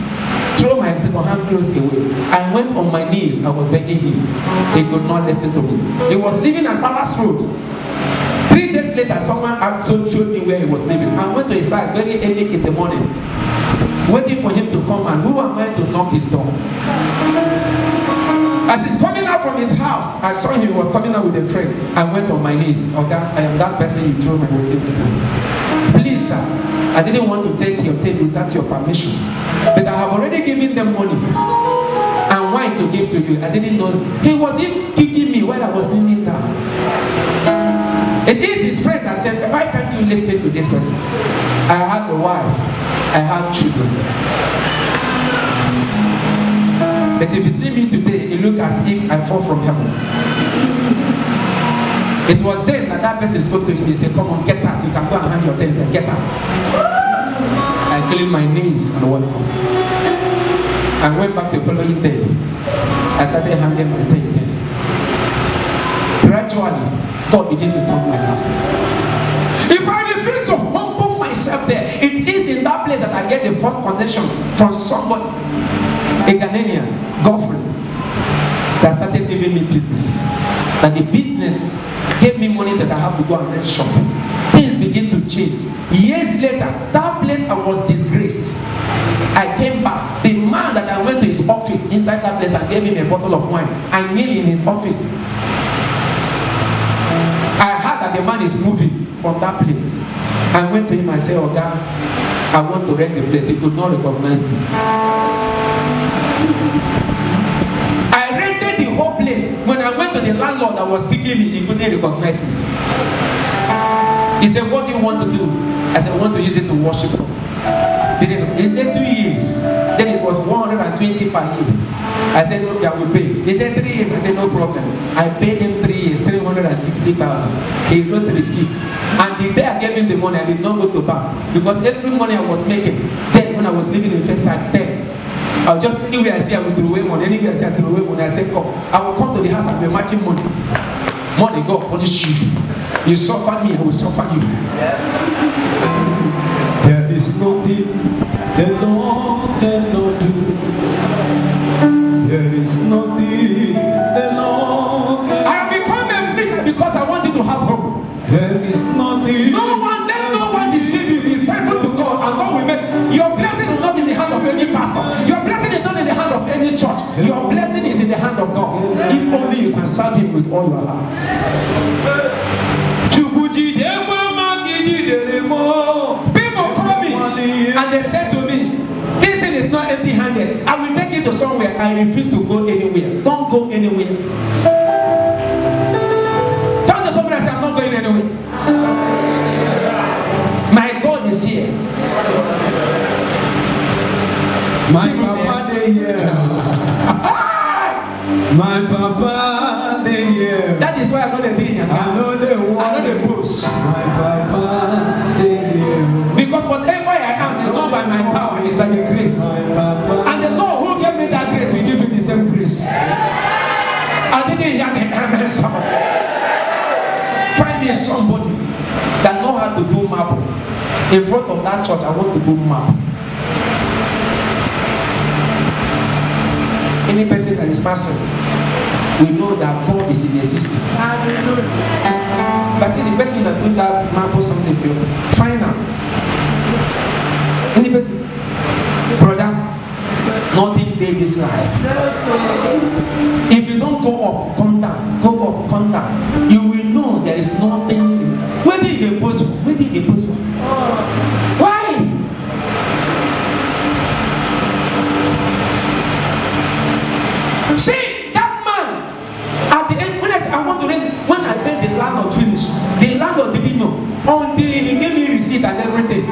threw my second-hand clothes away. I went on my knees, I was begging him. He could not listen to me. He was living at Palace Road. 3 days later, someone showed me where he was living. I went to his house very early in the morning, waiting for him to come, and who am I to knock his door? As he's coming out from his house, I saw he was coming out with a friend. I went on my knees. Okay, I am that person you threw my things to. Please, sir, I didn't want to take your thing without your permission, but I have already given them money and wine to give to you. I didn't know. He was even kicking me while I was kneeling down. It is his friend that said, why can't you listen to this person? I have a wife. I have children. But if you see me today, it looks as if I fall from heaven. It was then that that person spoke to him. He said, come on, get out. You can go and hand your things there. Get out. I cleaned my knees and went home. I went back the following day. I started handing my things there. Gradually, God began to turn my life. If I refuse to humble myself there, it is in that place that I get the first connection from somebody, a Ghanaian girlfriend, that started giving me business. That the business gave me money that I have to go and rent shopping. Things begin to change. Years later, that place I was disgraced. I came back. The man that I went to his office inside that place and gave him a bottle of wine, I kneeled in his office. I heard that the man is moving from that place. I went to him and said, oh God, I want to rent the place. He could not recognize me. I rented the whole place. When I went to the landlord that was speaking me, he couldn't recognize me. He said, what do you want to do? I said, I want to use it to worship God. He said 2 years. Then it was 120 per year. I said, okay, I will pay. He said 3 years. I said, no problem. I paid him 3 years, 360,000. He wrote the receipt. And the day I gave him the money, I did not go to bank. Because every money I was making, then when I was living in First Time, then I was just anywhere I see I will throw away money. Anywhere I see I throw away money. I said, come. I will come to the house and be matching money. Money, God punish you. You suffer me, I will suffer you. There is nothing the Lord cannot do. There is nothing the Lord cannot do. I have become a mission because I want you to have hope. There is nothing. Let no one deceive you. Be faithful to God, and God will make. Your blessing is not in the hand of any pastor. Your blessing is not in the hand of any church. Your blessing is in the hand of God. If only you can serve Him with all your heart. People call me and they say to me, this thing is not empty-handed. I will take you to somewhere. I refuse to go anywhere. Don't go anywhere. Don't to somebody and say, I'm not going anywhere. My God is here. My Papa they here. My Papa they here. That is why I know the thing. I know the one. I know the bush. My Papa they here. Because whatever I am is not by my power, it's by the grace. And the Lord who gave me that grace will give me the same grace. I didn't hear the amen. somebody that know how to do marble in front of that church. I want to do marble. Any person that is passing, we know that God is in existence. But see, the person that do that marble something, find out. Any person, brother, nothing dey this life. If you don't go up, come down, go up, come down, you will know there is nothing. Where did they post? Where did they post? Why? See that man at the end when I want to read, when I paid the landlord finish, the landlord didn't know until he gave me receipt and everything.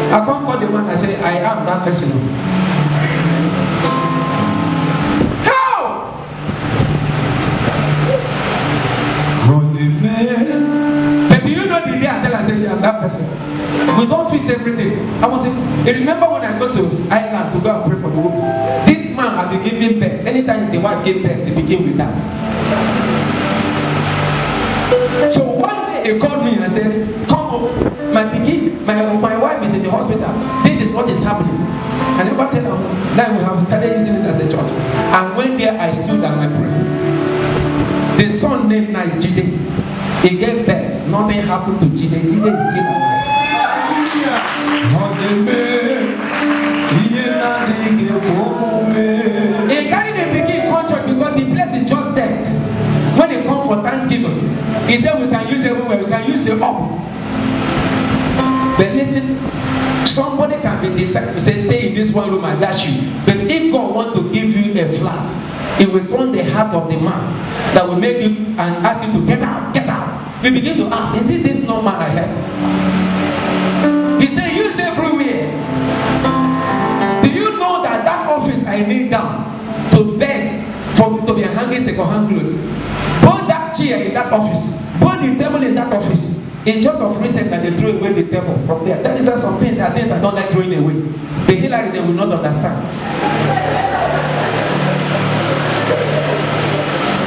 I can't call the man and say, I am that person. How? But do you know the day I tell I say, I am that person? We don't fix everything. I want to remember when I go to Ireland to go and pray for the woman. This man had been giving birth. Anytime the wife gave birth, they begin with that. So one day he called me and said, come up. My wife is in the hospital. This is what is happening. I never tell them. Now we have started using it as a church. And when there I stood and I prayed. The son named now is Jide. He gave birth. Nothing happened to Jide. Jide is still alive. He carried a big contract because the place is just dead. When they come for Thanksgiving, he said we can use everywhere. We can use the up. But listen, somebody can be decided to say, stay in this one room and dash you. But if God wants to give you a flat, it will turn the heart of the man that will make you and ask you to get out, get out. We begin to ask, is it this normal I have? He said, use everywhere. Do you know that that office I kneel down to beg for to be hanging second-hand clothes? Both that chair in that office, both the table in that office. It's just of recent that they threw away the table from there. That is just some things that things I don't like throwing away. The Hillary they will not understand.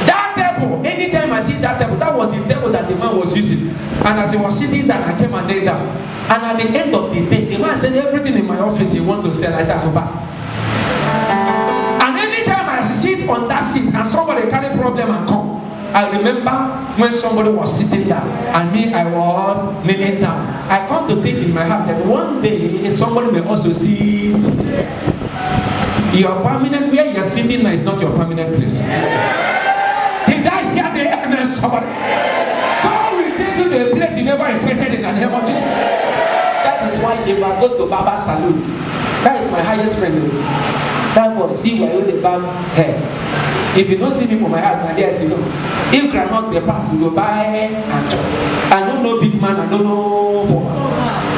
That table, anytime I see that table, that was the table that the man was using. And as he was sitting down, I came and laid down. And at the end of the day, the man said everything in my office he want to sell. I said, go back. And anytime I sit on that seat and somebody carry problem and come, I remember when somebody was sitting down and me, I was kneeling down. I come to think in my heart that one day somebody may also sit. Your permanent, where you're sitting now is not your permanent place. Did I hear the evidence? Somebody? God will take you to a place you never expected in the name of Jesus. That is why if I go to Baba Salute, that is my highest friend. That boy, see where you the barb hair. If you don't see me for my house, my dear, I say no. If grandma the pass, we go buy and chop. I don't know big man, I don't know poor.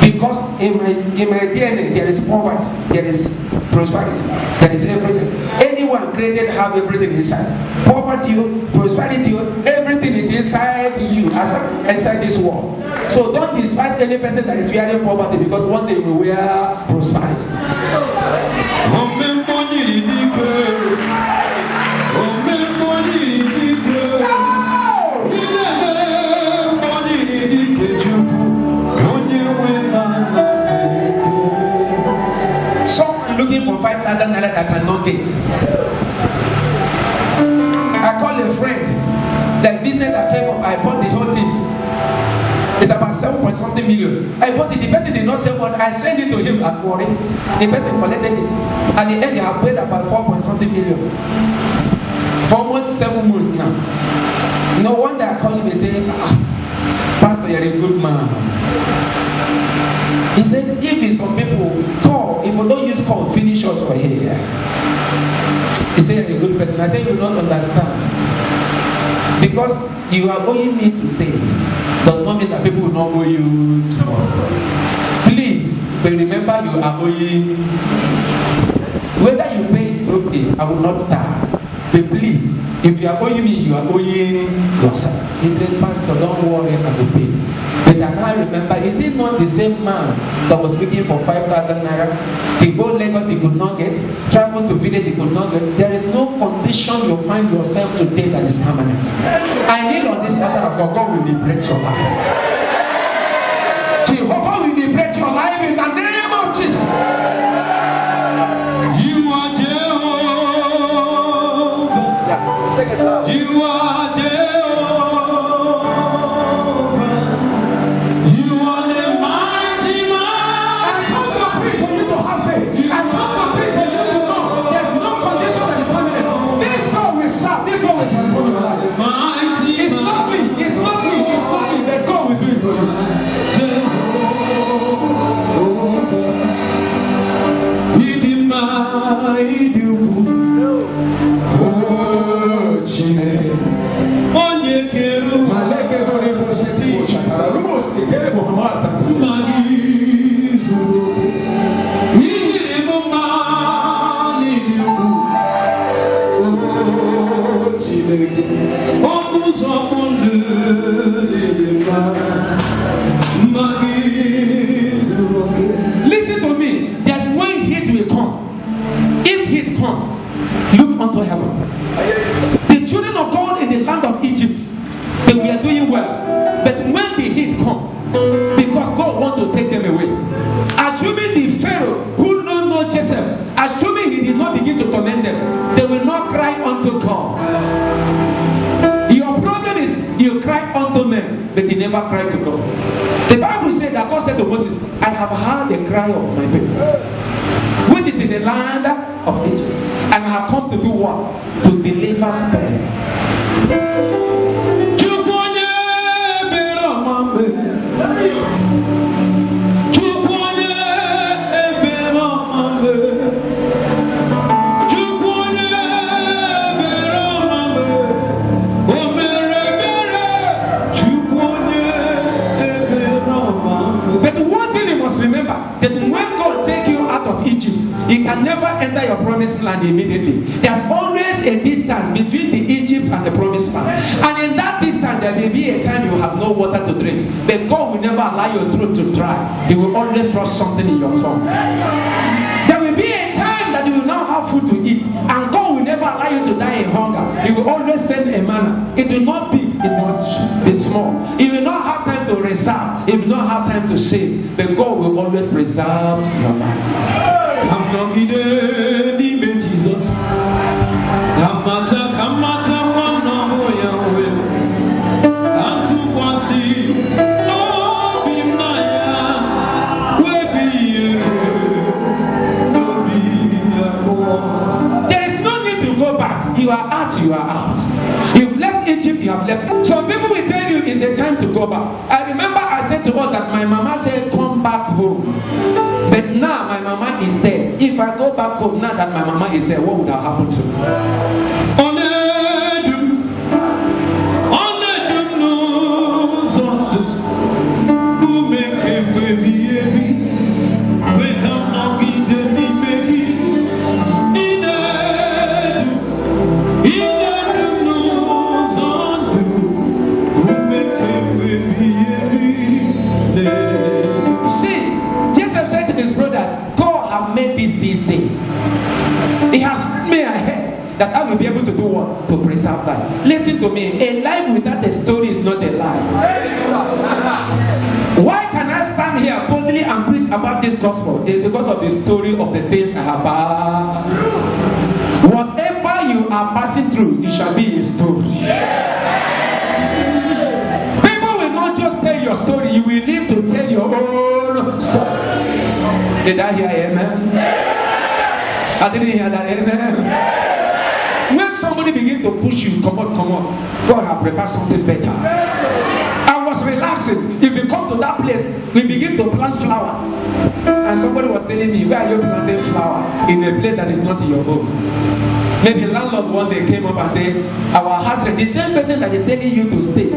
Because in my DNA there is poverty, there is prosperity, there is everything. Anyone created have everything inside. Poverty, prosperity, everything is inside you, inside this world. So don't despise any person that is wearing poverty because one day you will wear prosperity. Looking for 5,000 naira that cannot get. I call a friend. The business that came up, I bought the whole thing. It's about 7.something million. I bought it. The person did not sell one. I sent it to him at Warren. The person collected it. At the end, they have paid about 4.something million. For almost 7 months now. No wonder I call him and say, Pastor, you're a good man. He said, if it's some people, call. If we don't use call, finish us for here. He said, you're a good person. I said, you don't understand. Because you are owing me today does not mean that people will not owe you tomorrow. Please, but remember you are owing. Whether you pay, okay, I will not start. But please, If you are owing me, you are owing yourself. He said, Pastor, don't worry, I will pay. But I now remember, is it not the same man that was looking for 5,000 naira? He go Lagos, he could not get. Travel to village, he could not get. There is no condition you find yourself today that is permanent. I need on this matter of God will liberate your life. Jehovah will liberate your life in the name of Jesus. You are Jehovah. You are Jehovah. You are the mighty man. I come to preach for you to have faith. I come to preach for you to know there's no condition that is permanent. This God will serve. This God will transform your life. Mighty It's not me. It's not me. It's not me. That God will do it for you. Listen to me. There's when heat will come. If heat come, look unto heaven. The children of God in the land of Egypt, they were doing well. But when the heat come, because God want to take them away, assuming the Pharaoh who don't know Joseph, assuming he did not begin to torment them, they will not cry unto God. Your problem is you cry unto men, but you never cry to God. The Bible said that God said to Moses, I have heard the cry of my people, which is in the land of Egypt, and I have come to do what? To deliver them. But one thing you must remember, that when God takes you out of Egypt, you can never enter your promised land immediately. There's always a distance between the Egypt and the promised land. And in that distance, there may be a time you have no water to drink. But God will never allow your throat to dry. He will always thrust something in your tongue. There will be a time that you will not have food to eat. And God will never allow you to die in hunger. He will always send a manna. It will not be, it must be small. He will not have time to reserve. He will not have time to save. But God will always preserve your life. I'm not kidding, even Jesus. Kamata, kamata, wana hoya hoya. Antu kwasi, oh bimnaya, webiye, there is no need to go back. You are out, you are out. You've left Egypt, you have left. Some people will tell you it's a time to go back. I remember I said to us that my mama said, come back home. But now my mama is there. If I go back home now that my mama is there, what would have happened to me? That I will be able to do what? To preserve life. Listen to me. A life without a story is not a life. Why can I stand here boldly and preach about this gospel? It's because of the story of the things I have passed. Whatever you are passing through, it shall be a story. People will not just tell your story. You will need to tell your own story. Did I hear amen? I didn't hear that amen. When somebody begins to push you, come on, God has prepared something better. I was relaxing. If you come to that place, we begin to plant flower. And somebody was telling me, where are you planting flower? In a place that is not your home. Then the landlord one day came up and said, our house, the same person that is telling you to stay,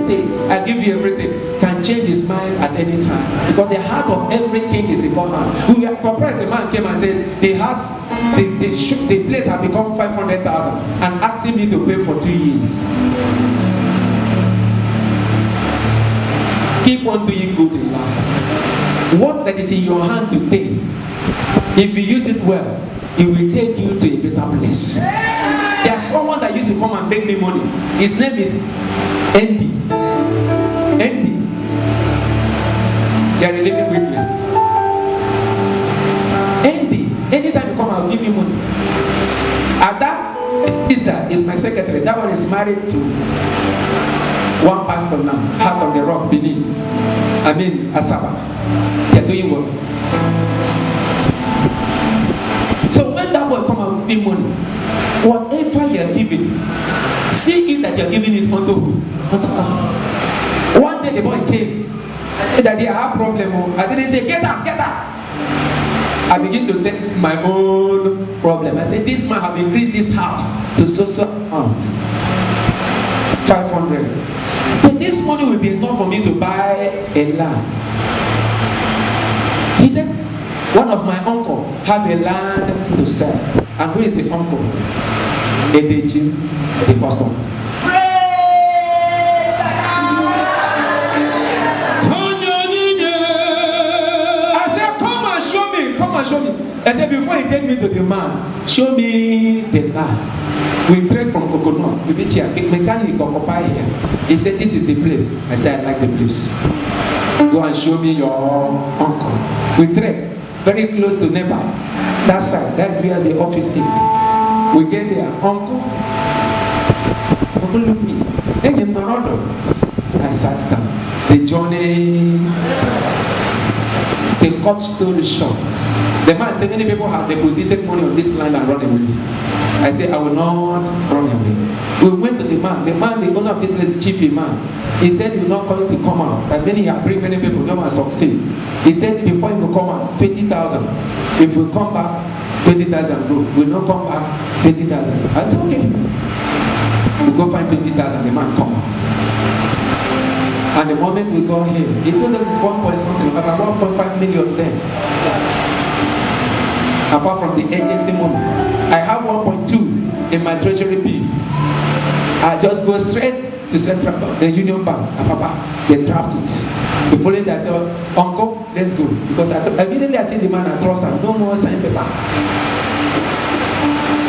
I give you everything, can change his mind at any time. Because the heart of every king is in God's hand. We were surprised. The man came and said, the place has become 500,000 and asking me to pay for 2 years. Keep on doing good in life. What that is in your hand today, if you use it well, it will take you to a better place. There's someone that used to come and beg me money. His name is Andy. Andy. They are a living witness. Andy. Anytime you come, I'll give you money. Ada, sister, is my secretary. That one is married to one pastor now. House of the Rock, Benin. Asaba. They are doing well. So when that boy come and give me money, whatever you are giving, see it that you are giving it unto who? Unto God. One day the boy came. I said, Daddy, I have a problem. I didn't say, get up, get up. I begin to take my own problem. I said, this man have increased this house to so amount. 500. But this money will be enough for me to buy a land. He said, one of my uncle had a land to sell. And who is the uncle? Edeji, the person. I said, come and show me. Come and show me. I said, before he take me to the man, show me the land. We prayed from Coconut. We reached here. Mechanic occupy here. He said, this is the place. I said, I like the place. Go and show me your uncle. We prayed. Very close to neighbor. That side, that's where the office is. We get there, uncle look me. I sat down. The journey, the cut story short. The man said many people have deposited money on this land and run away. I said, I will not run away. We went to the man, the owner of this place, chief imam. He said he will not call him to come out. And then he had bring many people, no one succeed. He said before he will come out, 20,000. If we come back, 20,000 bro. We will not come back, 20,000. I said, okay. We go find 20,000, the man come out. And the moment we go here, he told us it's 1 point something, about 1.5 million there. Apart from the agency money, I have 1.2 in my treasury bill. I just go straight to Central Bank, the Union Bank, and Papa, they draft it. The following day I said, Uncle, let's go. Because immediately I see the man, I trust him, no more sign paper.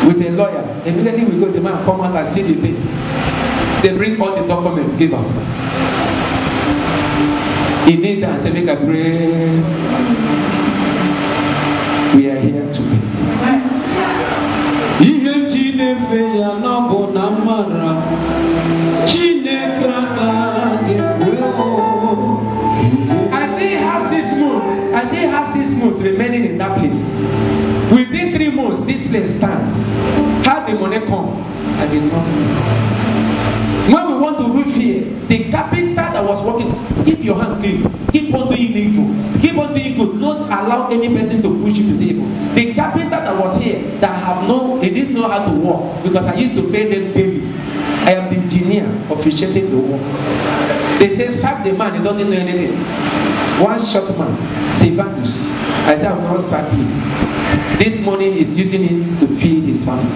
With a lawyer, immediately we go, the man come out and see the thing. They bring all the documents, give up. He need that and say, make a pray. We are here to be. I still have 6 months remaining in that place. Within 3 months, this place stand. How the money come? I did not know. When we want to roof here, the carpenter that was working, keep your hand clean. Keep on doing evil. Keep on doing good. Don't allow any person to push you to the evil. The carpenter that was here, they didn't know how to work because I used to pay them daily. I am the engineer officiating the work. They say, sack the man, he doesn't know anything. One short man, Silvanus. I said, I'm not sack him. This money is using it to feed his family.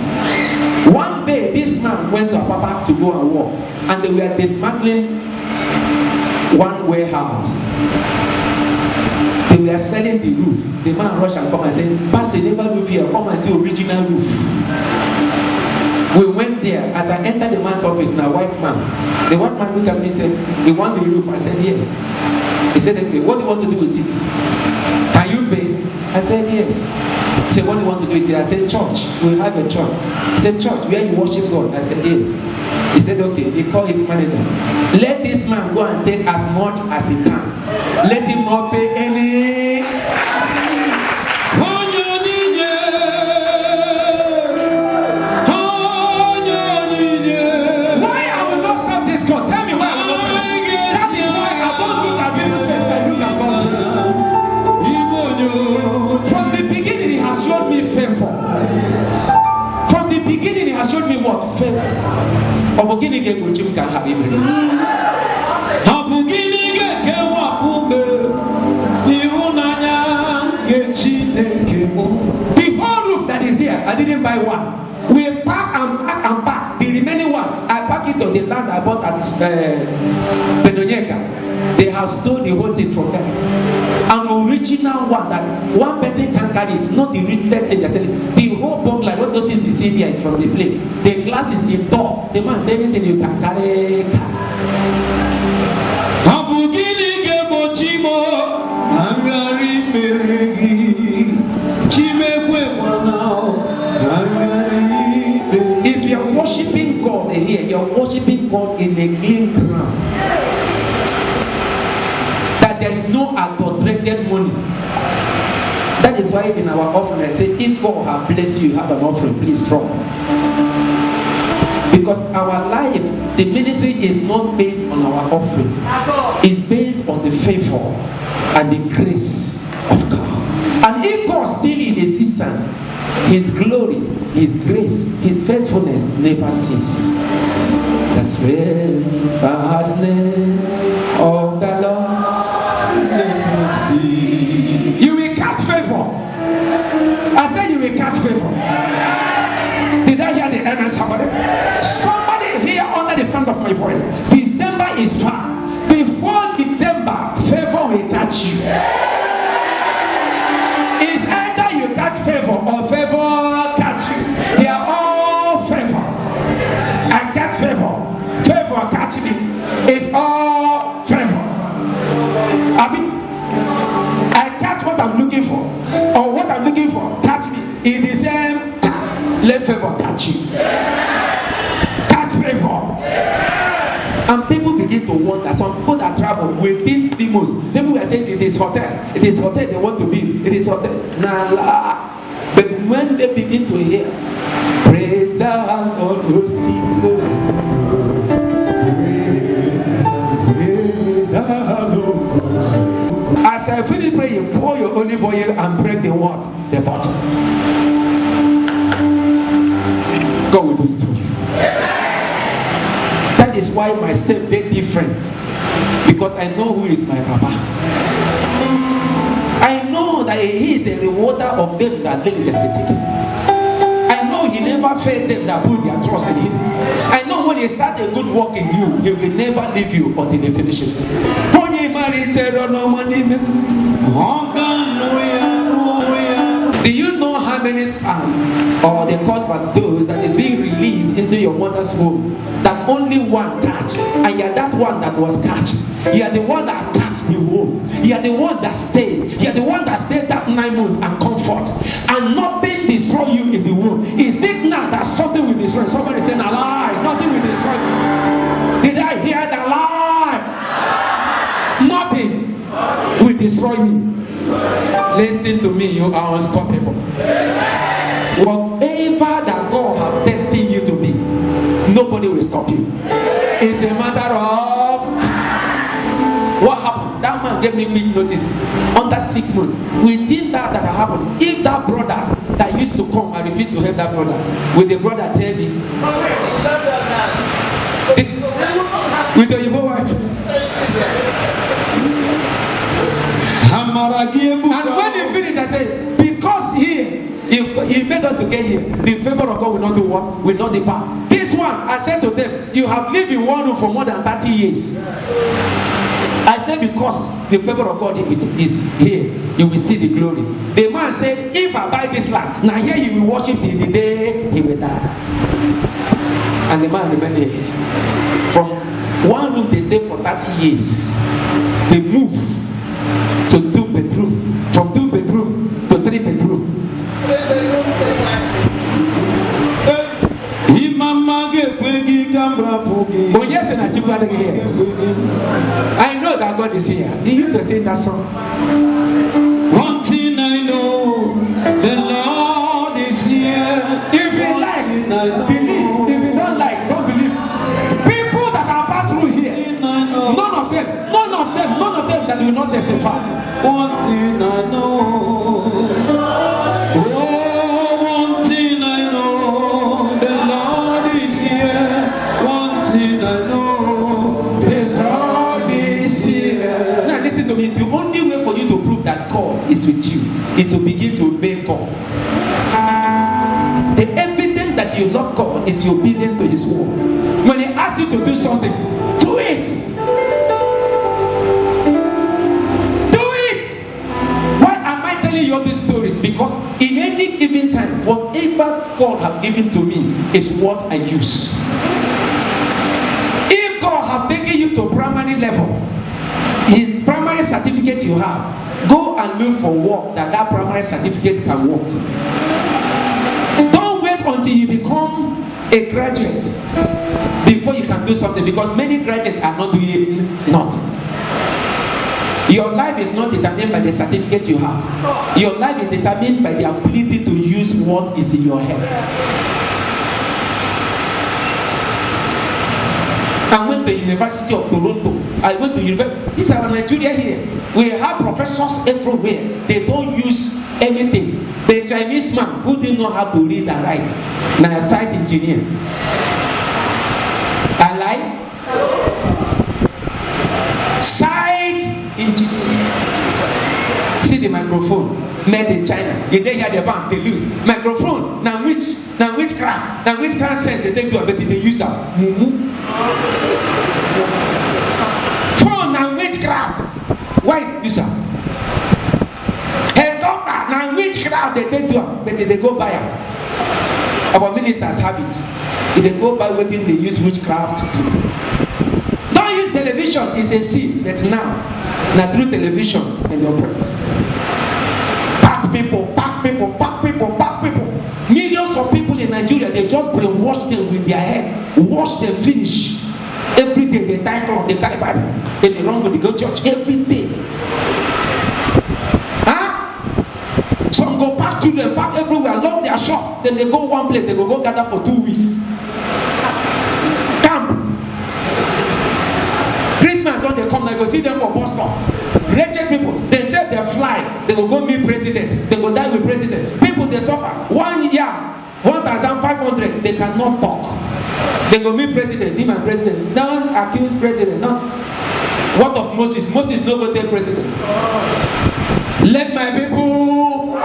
One day, this man went to Apapa to go and work, and they were dismantling one warehouse. They were selling the roof. The man rushed and come and said, Pastor, never roof here, come and see original roof. We went there. As I entered the man's office, now white man. The white man looked at me and said, you want the roof? I said, yes. He said, okay, what do you want to do with it? Can you pay? I said, yes. He said, what do you want to do with it? I said, church. We have a church. He said, church, where you worship God? I said, yes. He said, okay. He called his manager. Let this man go and take as much as he can. Let him not pay any. Why I will not serve this God? Tell me why I will not serve it. That is why I don't look at people's face, I look at God's face. From the beginning, he has shown me favor. From the beginning, he has shown me what? Favor. Obogini get Jim can have him. I didn't buy one. We pack and pack. The remaining one, I pack it on the land I bought at Benonyeka. They have stole the whole thing from them. An original one that one person can carry it, not the richest thing they're selling. The whole bunk, like what those things you see there, is from the place. The glass is the door. The man says everything you can carry. If you are worshiping God here, you are worshiping God in a clean ground. That there is no adulterated money. That is why in our offering I say, if God has blessed you, have an offering, please drop. Because our life, the ministry is not based on our offering. It's based on the favor and the grace of God. And if God still in existence, His glory, His grace, His faithfulness never ceases. That's where fastness of the Lord never ceases. You will catch favor. I said you will catch favor. Did I hear the amen, somebody? Somebody here under the sound of my voice. December is far. Before December, favor will catch you. It's either you catch favor or favor catch you. They are all favor. I catch favor. Favor catch me. It's all favor. I mean, I catch what I'm looking for, or what I'm looking for catch me. In the same time, let favor catch you. Catch favor. And people begin to wonder. Some people that travel within 3 months, people were saying it is hotel. It is hotel they want to be. It is hotel. Nah. But when they begin to hear, praise the Lord, who sings. Praise the Lord. As I finish praying, pour your olive oil and break the what? The bottle. God will do it for you. That is why my step is different. Because I know who is my Papa. I know that He is the rewarder of them that diligently seek Him. I know He never failed them that put their trust in Him. I know when He starts a good work in you, He will never leave you until He finishes it. Do you know how many sperm or the cosmos dose that is being released into your mother's womb that only one catch, and you are that one that was catched? You are the one that catched the womb. You are the one that stayed. You are the one that stayed that 9 months and comfort, and nothing destroy you in the womb. Is it not that something will destroy? Somebody saying a lie. Nothing will destroy you. Did I hear the lie? Nothing will destroy me. Listen to me, you are unstoppable. Whatever that God has destined you to be, nobody will stop you. It's a matter of what happened. That man gave me quick notice under 6 months. Within that happened, if that brother that used to come and refused to help that brother, will the brother tell me? With the Igbo wife. And when he finished, I said, because he made us to get here, the favor of God will not do what? Will not depart. This one, I said to them, you have lived in one room for more than 30 years. I said, because the favor of God is here, you will see the glory. The man said, if I buy this land, now here you will worship till the day he will die. And the man remained here. From one room they stayed for 30 years. They moved to 2 bedroom, from 2 bedroom to 3 bedroom. Oh yes, and I know that God is here. He used to sing that song. One thing I know, the Lord is here. If you like, believe. If you don't like, don't believe. People that have passed through here, none of them that will not testify. One thing I know. One thing I know, the Lord is here. One thing I know, the Lord is here. Now listen to me. The only way for you to prove that God is with you is to begin to obey God. that you love God is your obedience to His word. When He asks you to do something, do it. Do it. Why am I telling you all these stories? Because in any given time, whatever God has given to me is what I use. If God has taken you to primary level, His primary certificate you have, go and look for work that primary certificate can work. Don't wait until you become a graduate before you can do something, because many graduates are not doing nothing. Your life is not determined by the certificate you have. Your life is determined by the ability to use what is in your head. I went to the University of Toronto. I went to university. This is our Nigeria here. We have professors everywhere. They don't use anything. The Chinese man who didn't know how to read and write, now a site engineer. I lie. Site engineer. See the microphone made in China. You didn't hear the band, they use microphone. Now witchcraft sense they take to a better they use them. Phone and witchcraft. Why use them? Helicopter now witchcraft they take to them, but they go buy them. Our ministers have it. If they go buy what they use witchcraft to. Don't use television, it's a sin. But now through television and your breath. Pack people. Millions of people in Nigeria, they just brainwash them with their head. Wash them, finish. Every day they tie cloth, they carry Bible. Then they run with the go church every day. Some go pack children, pack everywhere, lock their shop. Then they go one place, they go gather for 2 weeks. Camp. Christmas, when they come, they go see them for bus stop. Wretched people, they say they fly, they will go meet president, they will die with president. People they suffer 1 year, 1,500, they cannot talk. They go meet president, him and president. Don't accuse president. No. What of Moses? Moses no go tell president. Let my people.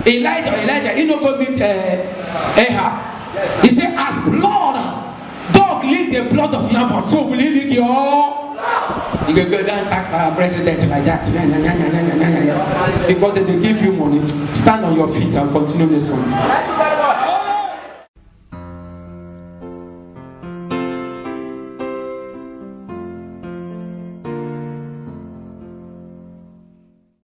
Elijah, he no go meet Ahab. He say, as blood, dog lick the blood of Naboth, so will he lick your? You can go down and act president like that. Because they give you money. Stand on your feet and continue this one.